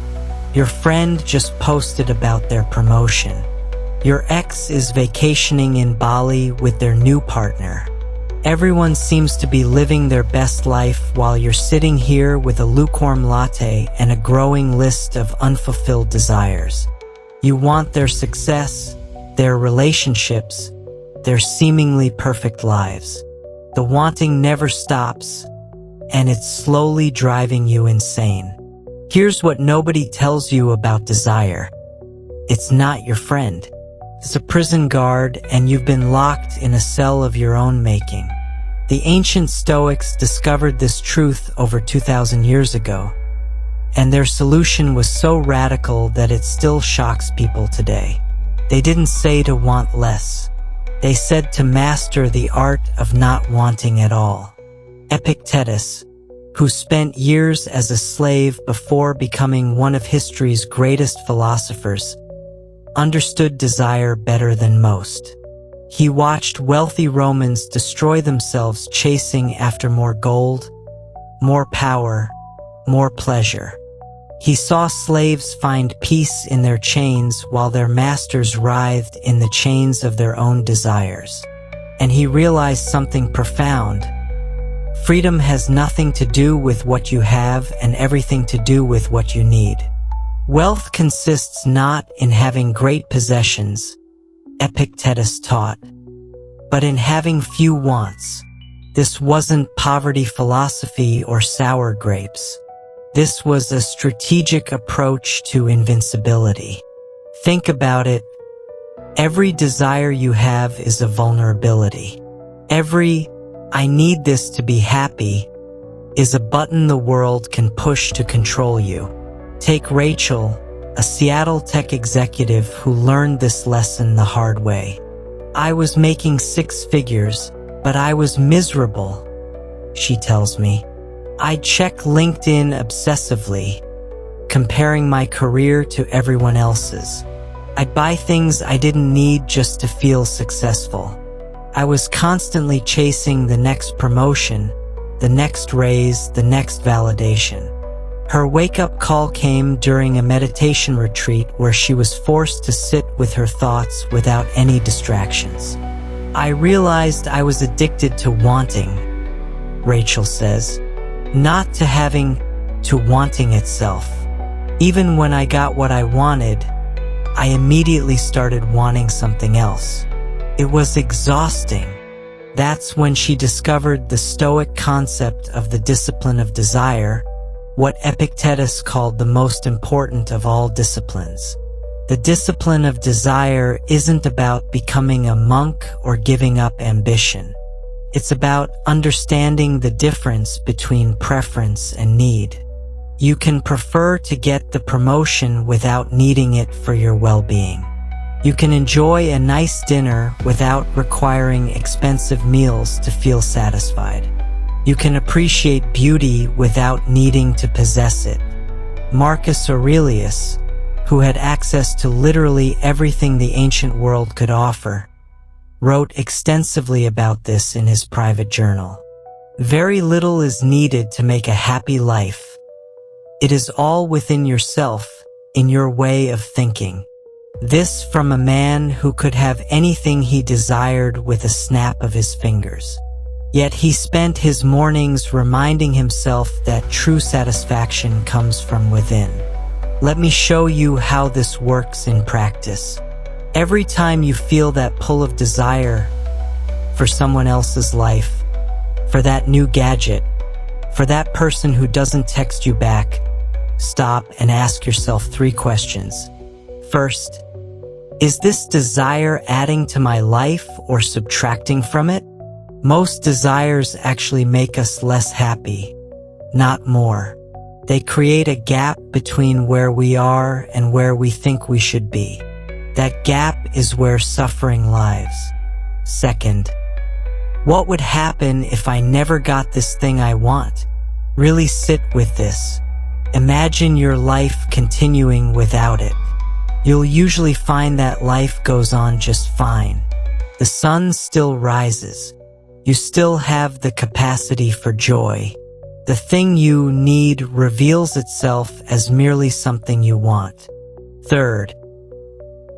Your friend just posted about their promotion. Your ex is vacationing in Bali with their new partner. Everyone seems to be living their best life while you're sitting here with a lukewarm latte and a growing list of unfulfilled desires. You want their success, their relationships, their seemingly perfect lives. The wanting never stops, and it's slowly driving you insane. Here's what nobody tells you about desire. It's not your friend. It's a prison guard, and you've been locked in a cell of your own making. The ancient Stoics discovered this truth over 2,000 years ago, and their solution was so radical that it still shocks people today. They didn't say to want less. They said to master the art of not wanting at all. Epictetus, who spent years as a slave before becoming one of history's greatest philosophers, understood desire better than most. He watched wealthy Romans destroy themselves chasing after more gold, more power, more pleasure. He saw slaves find peace in their chains while their masters writhed in the chains of their own desires. And he realized something profound. Freedom has nothing to do with what you have and everything to do with what you need. Wealth consists not in having great possessions, Epictetus taught, but in having few wants. This wasn't poverty philosophy or sour grapes. This was a strategic approach to invincibility. Think about it. Every desire you have is a vulnerability. Every "I need this to be happy" is a button the world can push to control you. Take Rachel, a Seattle tech executive who learned this lesson the hard way. "I was making 6 figures, but I was miserable," she tells me. "I'd check LinkedIn obsessively, comparing my career to everyone else's. I'd buy things I didn't need just to feel successful. I was constantly chasing the next promotion, the next raise, the next validation." Her wake-up call came during a meditation retreat where she was forced to sit with her thoughts without any distractions. "I realized I was addicted to wanting," Rachel says, "not to having, to wanting itself. Even when I got what I wanted, I immediately started wanting something else. It was exhausting." That's when she discovered the Stoic concept of the discipline of desire, what Epictetus called the most important of all disciplines. The discipline of desire isn't about becoming a monk or giving up ambition. It's about understanding the difference between preference and need. You can prefer to get the promotion without needing it for your well-being. You can enjoy a nice dinner without requiring expensive meals to feel satisfied. You can appreciate beauty without needing to possess it. Marcus Aurelius, who had access to literally everything the ancient world could offer, wrote extensively about this in his private journal. Very little is needed to make a happy life. It is all within yourself, in your way of thinking. This from a man who could have anything he desired with a snap of his fingers. Yet he spent his mornings reminding himself that true satisfaction comes from within. Let me show you how this works in practice. Every time you feel that pull of desire for someone else's life, for that new gadget, for that person who doesn't text you back, stop and ask yourself 3 questions. First, is this desire adding to my life or subtracting from it? Most desires actually make us less happy, not more. They create a gap between where we are and where we think we should be. That gap is where suffering lies. Second, what would happen if I never got this thing I want? Really sit with this. Imagine your life continuing without it. You'll usually find that life goes on just fine. The sun still rises. You still have the capacity for joy. The thing you need reveals itself as merely something you want. Third,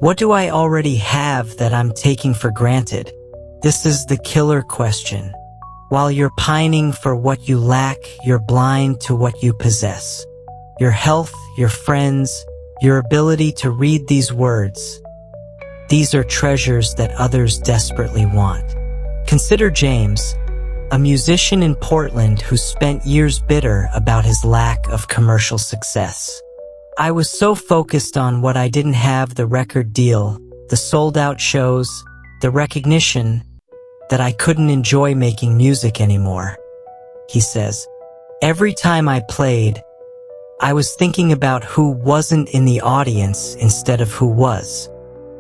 what do I already have that I'm taking for granted? This is the killer question. While you're pining for what you lack, you're blind to what you possess. Your health, your friends, your ability to read these words. These are treasures that others desperately want. Consider James, a musician in Portland who spent years bitter about his lack of commercial success. I was so focused on what I didn't have, the record deal, the sold-out shows, the recognition, that I couldn't enjoy making music anymore. He says, every time I played, I was thinking about who wasn't in the audience instead of who was.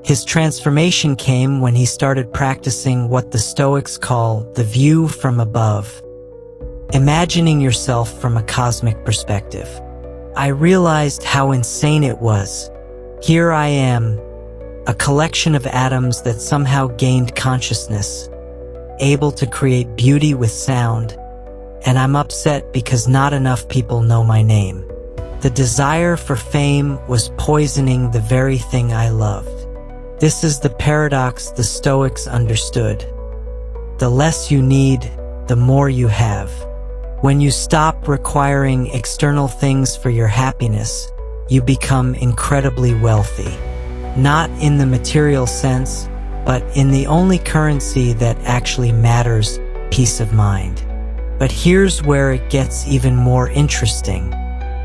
His transformation came when he started practicing what the Stoics call the view from above, imagining yourself from a cosmic perspective. I realized how insane it was. Here I am, a collection of atoms that somehow gained consciousness, able to create beauty with sound, and I'm upset because not enough people know my name. The desire for fame was poisoning the very thing I loved. This is the paradox the Stoics understood. The less you need, the more you have. When you stop requiring external things for your happiness, you become incredibly wealthy. Not in the material sense, but in the only currency that actually matters, peace of mind. But here's where it gets even more interesting.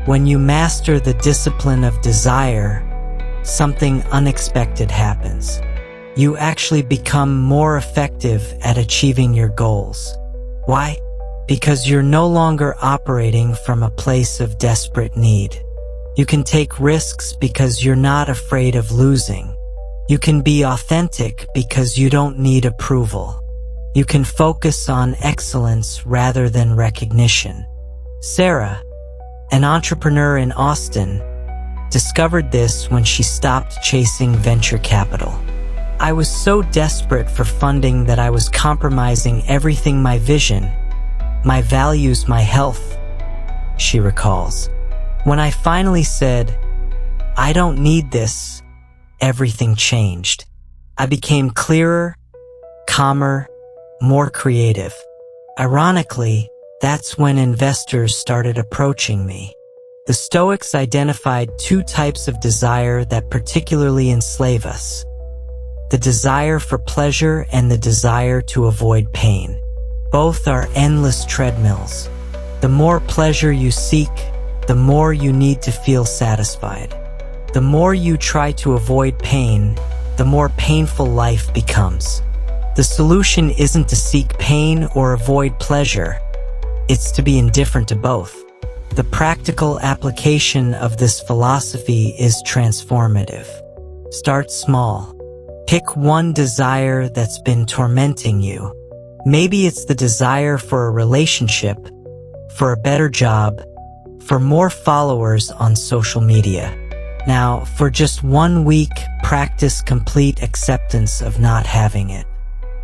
When you master the discipline of desire, something unexpected happens. You actually become more effective at achieving your goals. Why? Because you're no longer operating from a place of desperate need. You can take risks because you're not afraid of losing. You can be authentic because you don't need approval. You can focus on excellence rather than recognition. Sarah, an entrepreneur in Austin, discovered this when she stopped chasing venture capital. I was so desperate for funding that I was compromising everything: my vision, my values, my health, she recalls. When I finally said, I don't need this, everything changed. I became clearer, calmer, more creative. Ironically, that's when investors started approaching me. The Stoics identified two types of desire that particularly enslave us: the desire for pleasure and the desire to avoid pain. Both are endless treadmills. The more pleasure you seek, the more you need to feel satisfied. The more you try to avoid pain, the more painful life becomes. The solution isn't to seek pain or avoid pleasure. It's to be indifferent to both. The practical application of this philosophy is transformative. Start small. Pick one desire that's been tormenting you. Maybe it's the desire for a relationship, for a better job, for more followers on social media. Now, for just 1 week, practice complete acceptance of not having it.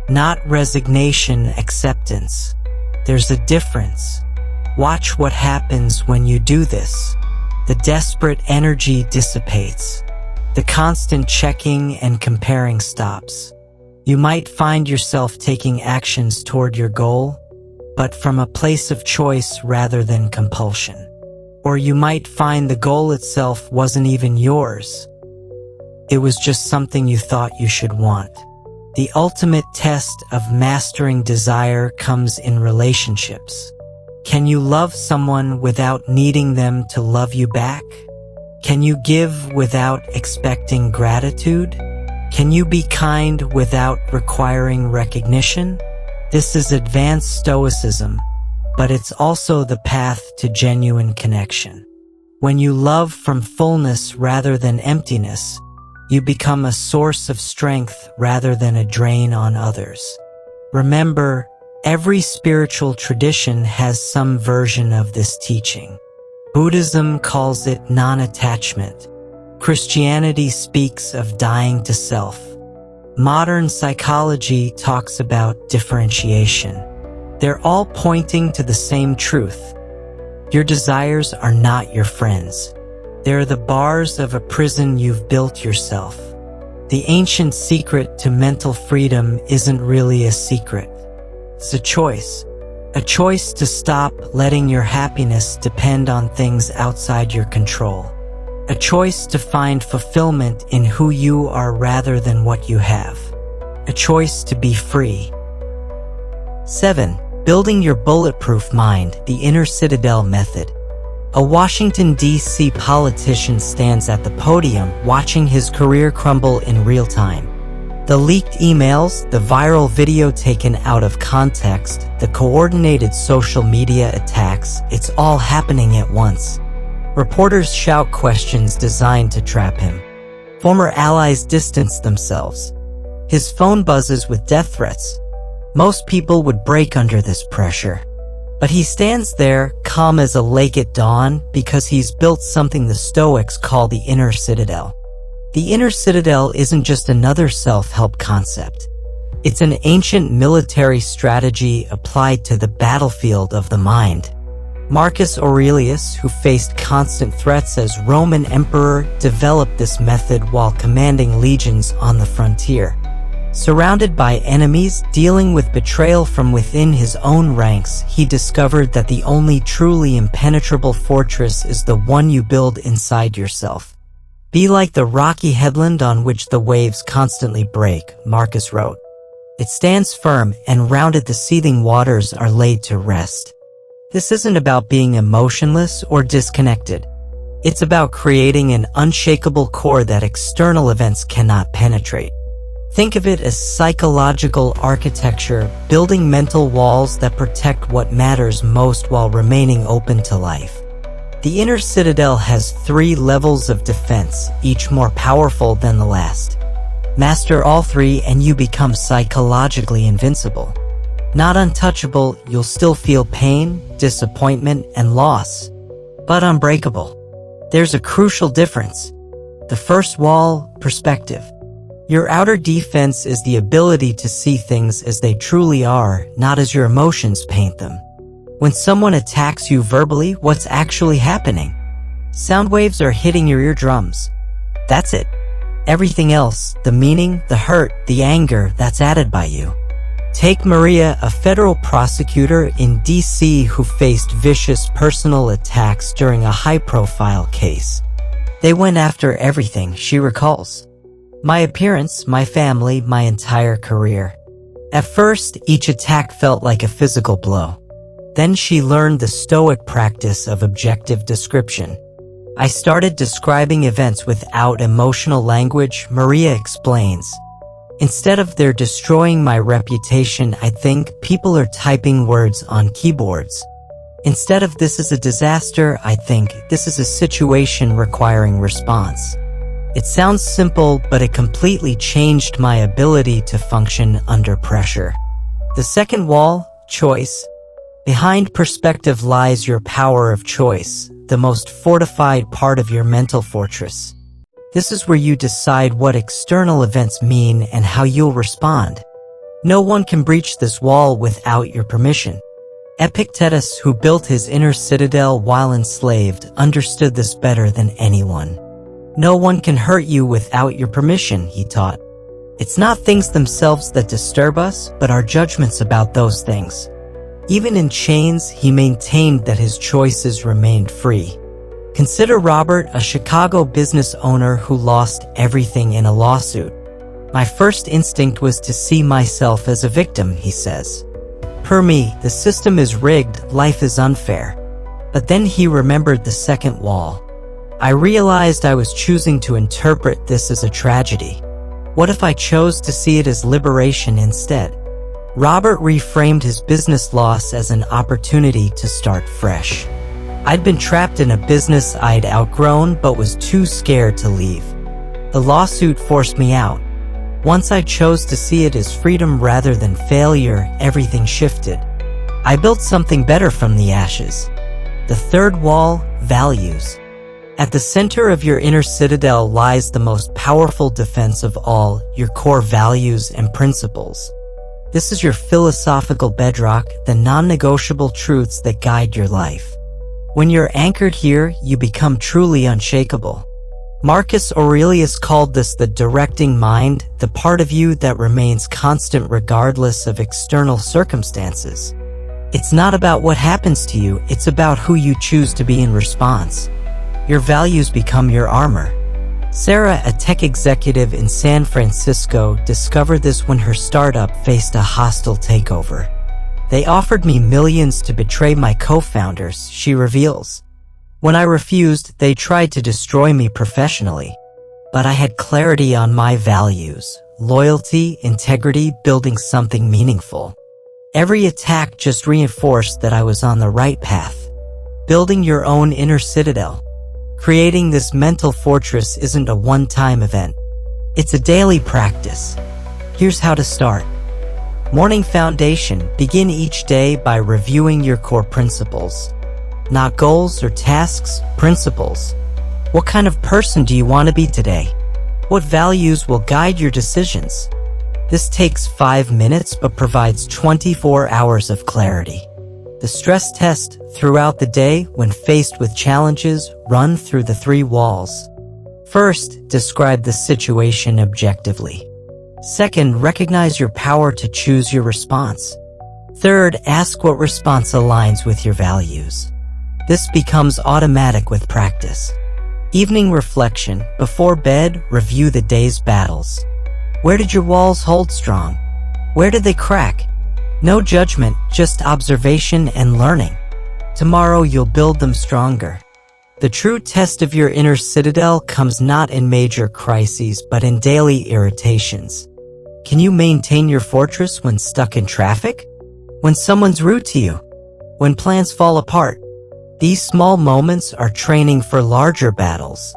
Not resignation, acceptance. There's a difference. Watch what happens when you do this. The desperate energy dissipates. The constant checking and comparing stops. You might find yourself taking actions toward your goal, but from a place of choice rather than compulsion. Or you might find the goal itself wasn't even yours. It was just something you thought you should want. The ultimate test of mastering desire comes in relationships. Can you love someone without needing them to love you back? Can you give without expecting gratitude? Can you be kind without requiring recognition? This is advanced Stoicism, but it's also the path to genuine connection. When you love from fullness rather than emptiness, you become a source of strength rather than a drain on others. Remember, every spiritual tradition has some version of this teaching. Buddhism calls it non-attachment. Christianity speaks of dying to self. Modern psychology talks about differentiation. They're all pointing to the same truth. Your desires are not your friends. They're the bars of a prison you've built yourself. The ancient secret to mental freedom isn't really a secret. It's a choice. A choice to stop letting your happiness depend on things outside your control. A choice to find fulfillment in who you are rather than what you have. A choice to be free. 7. Building your bulletproof mind, the Inner Citadel method. A Washington, D.C. politician stands at the podium watching his career crumble in real time. The leaked emails, the viral video taken out of context, the coordinated social media attacks, it's all happening at once. Reporters shout questions designed to trap him. Former allies distance themselves. His phone buzzes with death threats. Most people would break under this pressure. But he stands there, calm as a lake at dawn, because he's built something the Stoics call the Inner Citadel. The Inner Citadel isn't just another self-help concept. It's an ancient military strategy applied to the battlefield of the mind. Marcus Aurelius, who faced constant threats as Roman emperor, developed this method while commanding legions on the frontier. Surrounded by enemies, dealing with betrayal from within his own ranks, he discovered that the only truly impenetrable fortress is the one you build inside yourself. Be like the rocky headland on which the waves constantly break, Marcus wrote. It stands firm, and round it the seething waters are laid to rest. This isn't about being emotionless or disconnected. It's about creating an unshakable core that external events cannot penetrate. Think of it as psychological architecture, building mental walls that protect what matters most while remaining open to life. The Inner Citadel has 3 levels of defense, each more powerful than the last. Master all 3 and you become psychologically invincible. Not untouchable, you'll still feel pain, disappointment, and loss. But unbreakable. There's a crucial difference. The first wall, perspective. Your outer defense is the ability to see things as they truly are, not as your emotions paint them. When someone attacks you verbally, what's actually happening? Sound waves are hitting your eardrums. That's it. Everything else, the meaning, the hurt, the anger, that's added by you. Take Maria, a federal prosecutor in D.C. who faced vicious personal attacks during a high-profile case. They went after everything, she recalls. My appearance, my family, my entire career. At first, each attack felt like a physical blow. Then she learned the Stoic practice of objective description. I started describing events without emotional language, Maria explains. Instead of they're destroying my reputation, I think people are typing words on keyboards. Instead of this is a disaster, I think this is a situation requiring response. It sounds simple, but it completely changed my ability to function under pressure. The second wall, choice. Behind perspective lies your power of choice, the most fortified part of your mental fortress. This is where you decide what external events mean and how you'll respond. No one can breach this wall without your permission. Epictetus, who built his inner citadel while enslaved, understood this better than anyone. No one can hurt you without your permission, he taught. It's not things themselves that disturb us, but our judgments about those things. Even in chains, he maintained that his choices remained free. Consider Robert, a Chicago business owner who lost everything in a lawsuit. My first instinct was to see myself as a victim, he says. Per me, the system is rigged, life is unfair. But then he remembered the second wall. I realized I was choosing to interpret this as a tragedy. What if I chose to see it as liberation instead? Robert reframed his business loss as an opportunity to start fresh. I'd been trapped in a business I'd outgrown but was too scared to leave. The lawsuit forced me out. Once I chose to see it as freedom rather than failure, everything shifted. I built something better from the ashes. The third wall, values. At the center of your inner citadel lies the most powerful defense of all, your core values and principles. This is your philosophical bedrock, the non-negotiable truths that guide your life. When you're anchored here, you become truly unshakable. Marcus Aurelius called this the directing mind, the part of you that remains constant regardless of external circumstances. It's not about what happens to you, it's about who you choose to be in response. Your values become your armor. Sarah, a tech executive in San Francisco, discovered this when her startup faced a hostile takeover. They offered me millions to betray my co-founders, she reveals. When I refused, they tried to destroy me professionally. But I had clarity on my values, loyalty, integrity, building something meaningful. Every attack just reinforced that I was on the right path. Building your own inner citadel. Creating this mental fortress isn't a one-time event. It's a daily practice. Here's how to start. Morning foundation. Begin each day by reviewing your core principles. Not goals or tasks, principles. What kind of person do you want to be today? What values will guide your decisions? This takes 5 minutes but provides 24 hours of clarity. The stress test. Throughout the day, when faced with challenges, run through the 3 walls. First, describe the situation objectively. Second, recognize your power to choose your response. Third, ask what response aligns with your values. This becomes automatic with practice. Evening reflection. Before bed, review the day's battles. Where did your walls hold strong? Where did they crack? No judgment, just observation and learning. Tomorrow you'll build them stronger. The true test of your inner citadel comes not in major crises but in daily irritations. Can you maintain your fortress when stuck in traffic? When someone's rude to you? When plans fall apart? These small moments are training for larger battles.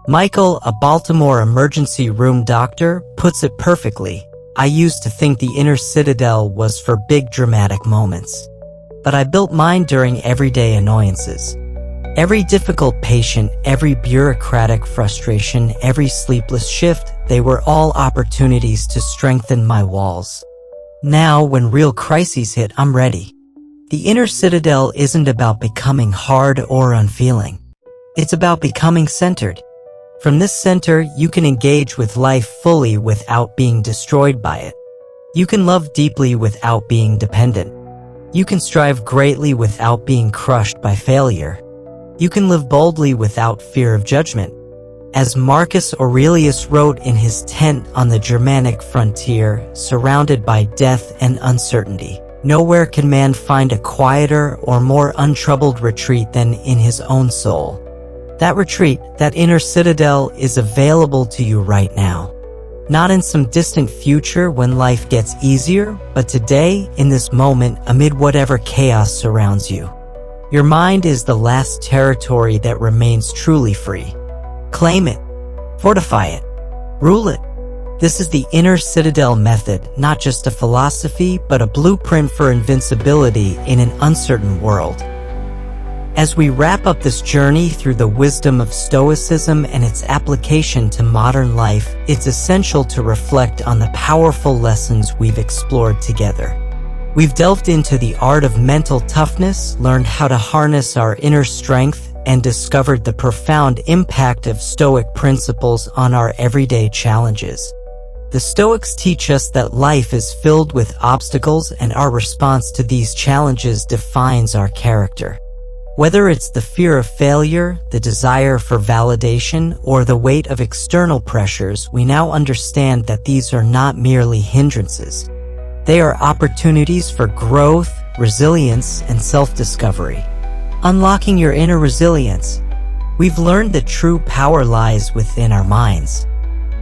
Michael, a Baltimore emergency room doctor, puts it perfectly. I used to think the inner citadel was for big dramatic moments. But I built mine during everyday annoyances. Every difficult patient, every bureaucratic frustration, every sleepless shift, they were all opportunities to strengthen my walls. Now, when real crises hit, I'm ready. The inner citadel isn't about becoming hard or unfeeling. It's about becoming centered. From this center, you can engage with life fully without being destroyed by it. You can love deeply without being dependent. You can strive greatly without being crushed by failure. You can live boldly without fear of judgment. As Marcus Aurelius wrote in his tent on the Germanic frontier, surrounded by death and uncertainty, nowhere can man find a quieter or more untroubled retreat than in his own soul. That retreat, that inner citadel, is available to you right now. Not in some distant future when life gets easier, but today, in this moment, amid whatever chaos surrounds you. Your mind is the last territory that remains truly free. Claim it. Fortify it. Rule it. This is the Inner Citadel method, not just a philosophy, but a blueprint for invincibility in an uncertain world. As we wrap up this journey through the wisdom of Stoicism and its application to modern life, it's essential to reflect on the powerful lessons we've explored together. We've delved into the art of mental toughness, learned how to harness our inner strength, and discovered the profound impact of Stoic principles on our everyday challenges. The Stoics teach us that life is filled with obstacles, and our response to these challenges defines our character. Whether it's the fear of failure, the desire for validation, or the weight of external pressures, we now understand that these are not merely hindrances. They are opportunities for growth, resilience, and self-discovery. Unlocking your inner resilience. We've learned that true power lies within our minds.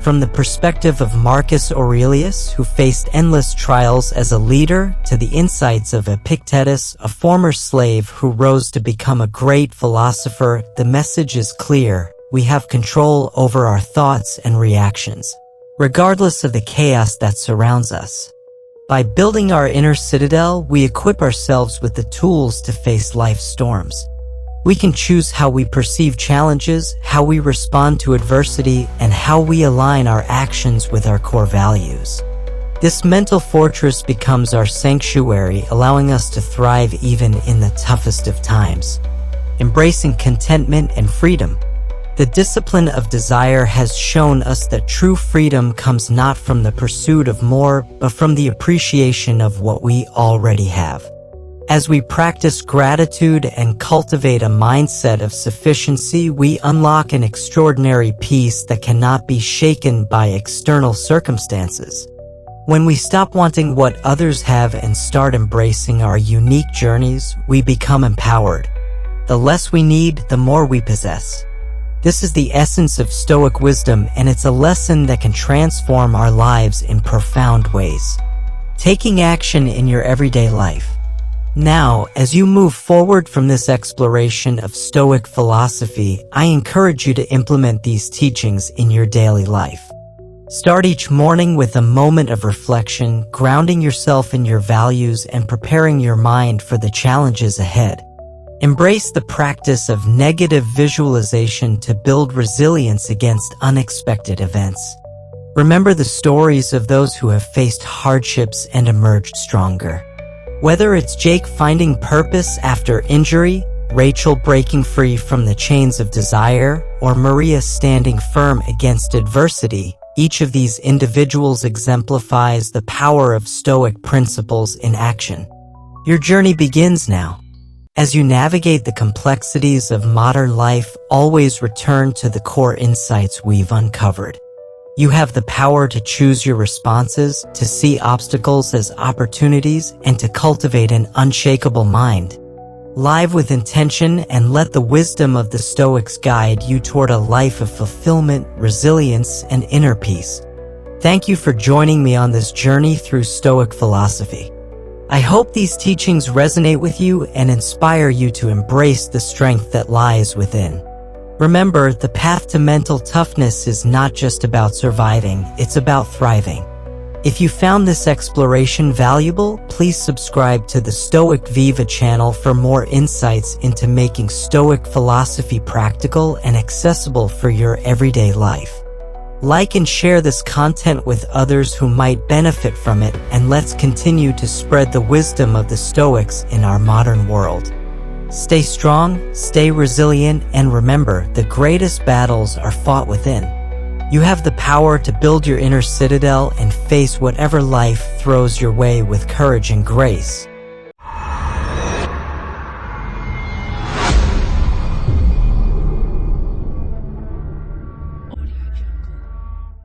From the perspective of Marcus Aurelius, who faced endless trials as a leader, to the insights of Epictetus, a former slave who rose to become a great philosopher, the message is clear: we have control over our thoughts and reactions, regardless of the chaos that surrounds us. By building our inner citadel, we equip ourselves with the tools to face life's storms. We can choose how we perceive challenges, how we respond to adversity, and how we align our actions with our core values. This mental fortress becomes our sanctuary, allowing us to thrive even in the toughest of times. Embracing contentment and freedom. The discipline of desire has shown us that true freedom comes not from the pursuit of more, but from the appreciation of what we already have. As we practice gratitude and cultivate a mindset of sufficiency, we unlock an extraordinary peace that cannot be shaken by external circumstances. When we stop wanting what others have and start embracing our unique journeys, we become empowered. The less we need, the more we possess. This is the essence of Stoic wisdom, and it's a lesson that can transform our lives in profound ways. Taking action in your everyday life. Now, as you move forward from this exploration of Stoic philosophy, I encourage you to implement these teachings in your daily life. Start each morning with a moment of reflection, grounding yourself in your values and preparing your mind for the challenges ahead. Embrace the practice of negative visualization to build resilience against unexpected events. Remember the stories of those who have faced hardships and emerged stronger. Whether it's Jake finding purpose after injury, Rachel breaking free from the chains of desire, or Maria standing firm against adversity, each of these individuals exemplifies the power of Stoic principles in action. Your journey begins now. As you navigate the complexities of modern life, always return to the core insights we've uncovered. You have the power to choose your responses, to see obstacles as opportunities, and to cultivate an unshakable mind. Live with intention and let the wisdom of the Stoics guide you toward a life of fulfillment, resilience, and inner peace. Thank you for joining me on this journey through Stoic philosophy. I hope these teachings resonate with you and inspire you to embrace the strength that lies within. Remember, the path to mental toughness is not just about surviving, it's about thriving. If you found this exploration valuable, please subscribe to the Stoic Viva channel for more insights into making Stoic philosophy practical and accessible for your everyday life. Like and share this content with others who might benefit from it, and let's continue to spread the wisdom of the Stoics in our modern world. Stay strong, stay resilient, and remember, the greatest battles are fought within. You have the power to build your inner citadel and face whatever life throws your way with courage and grace.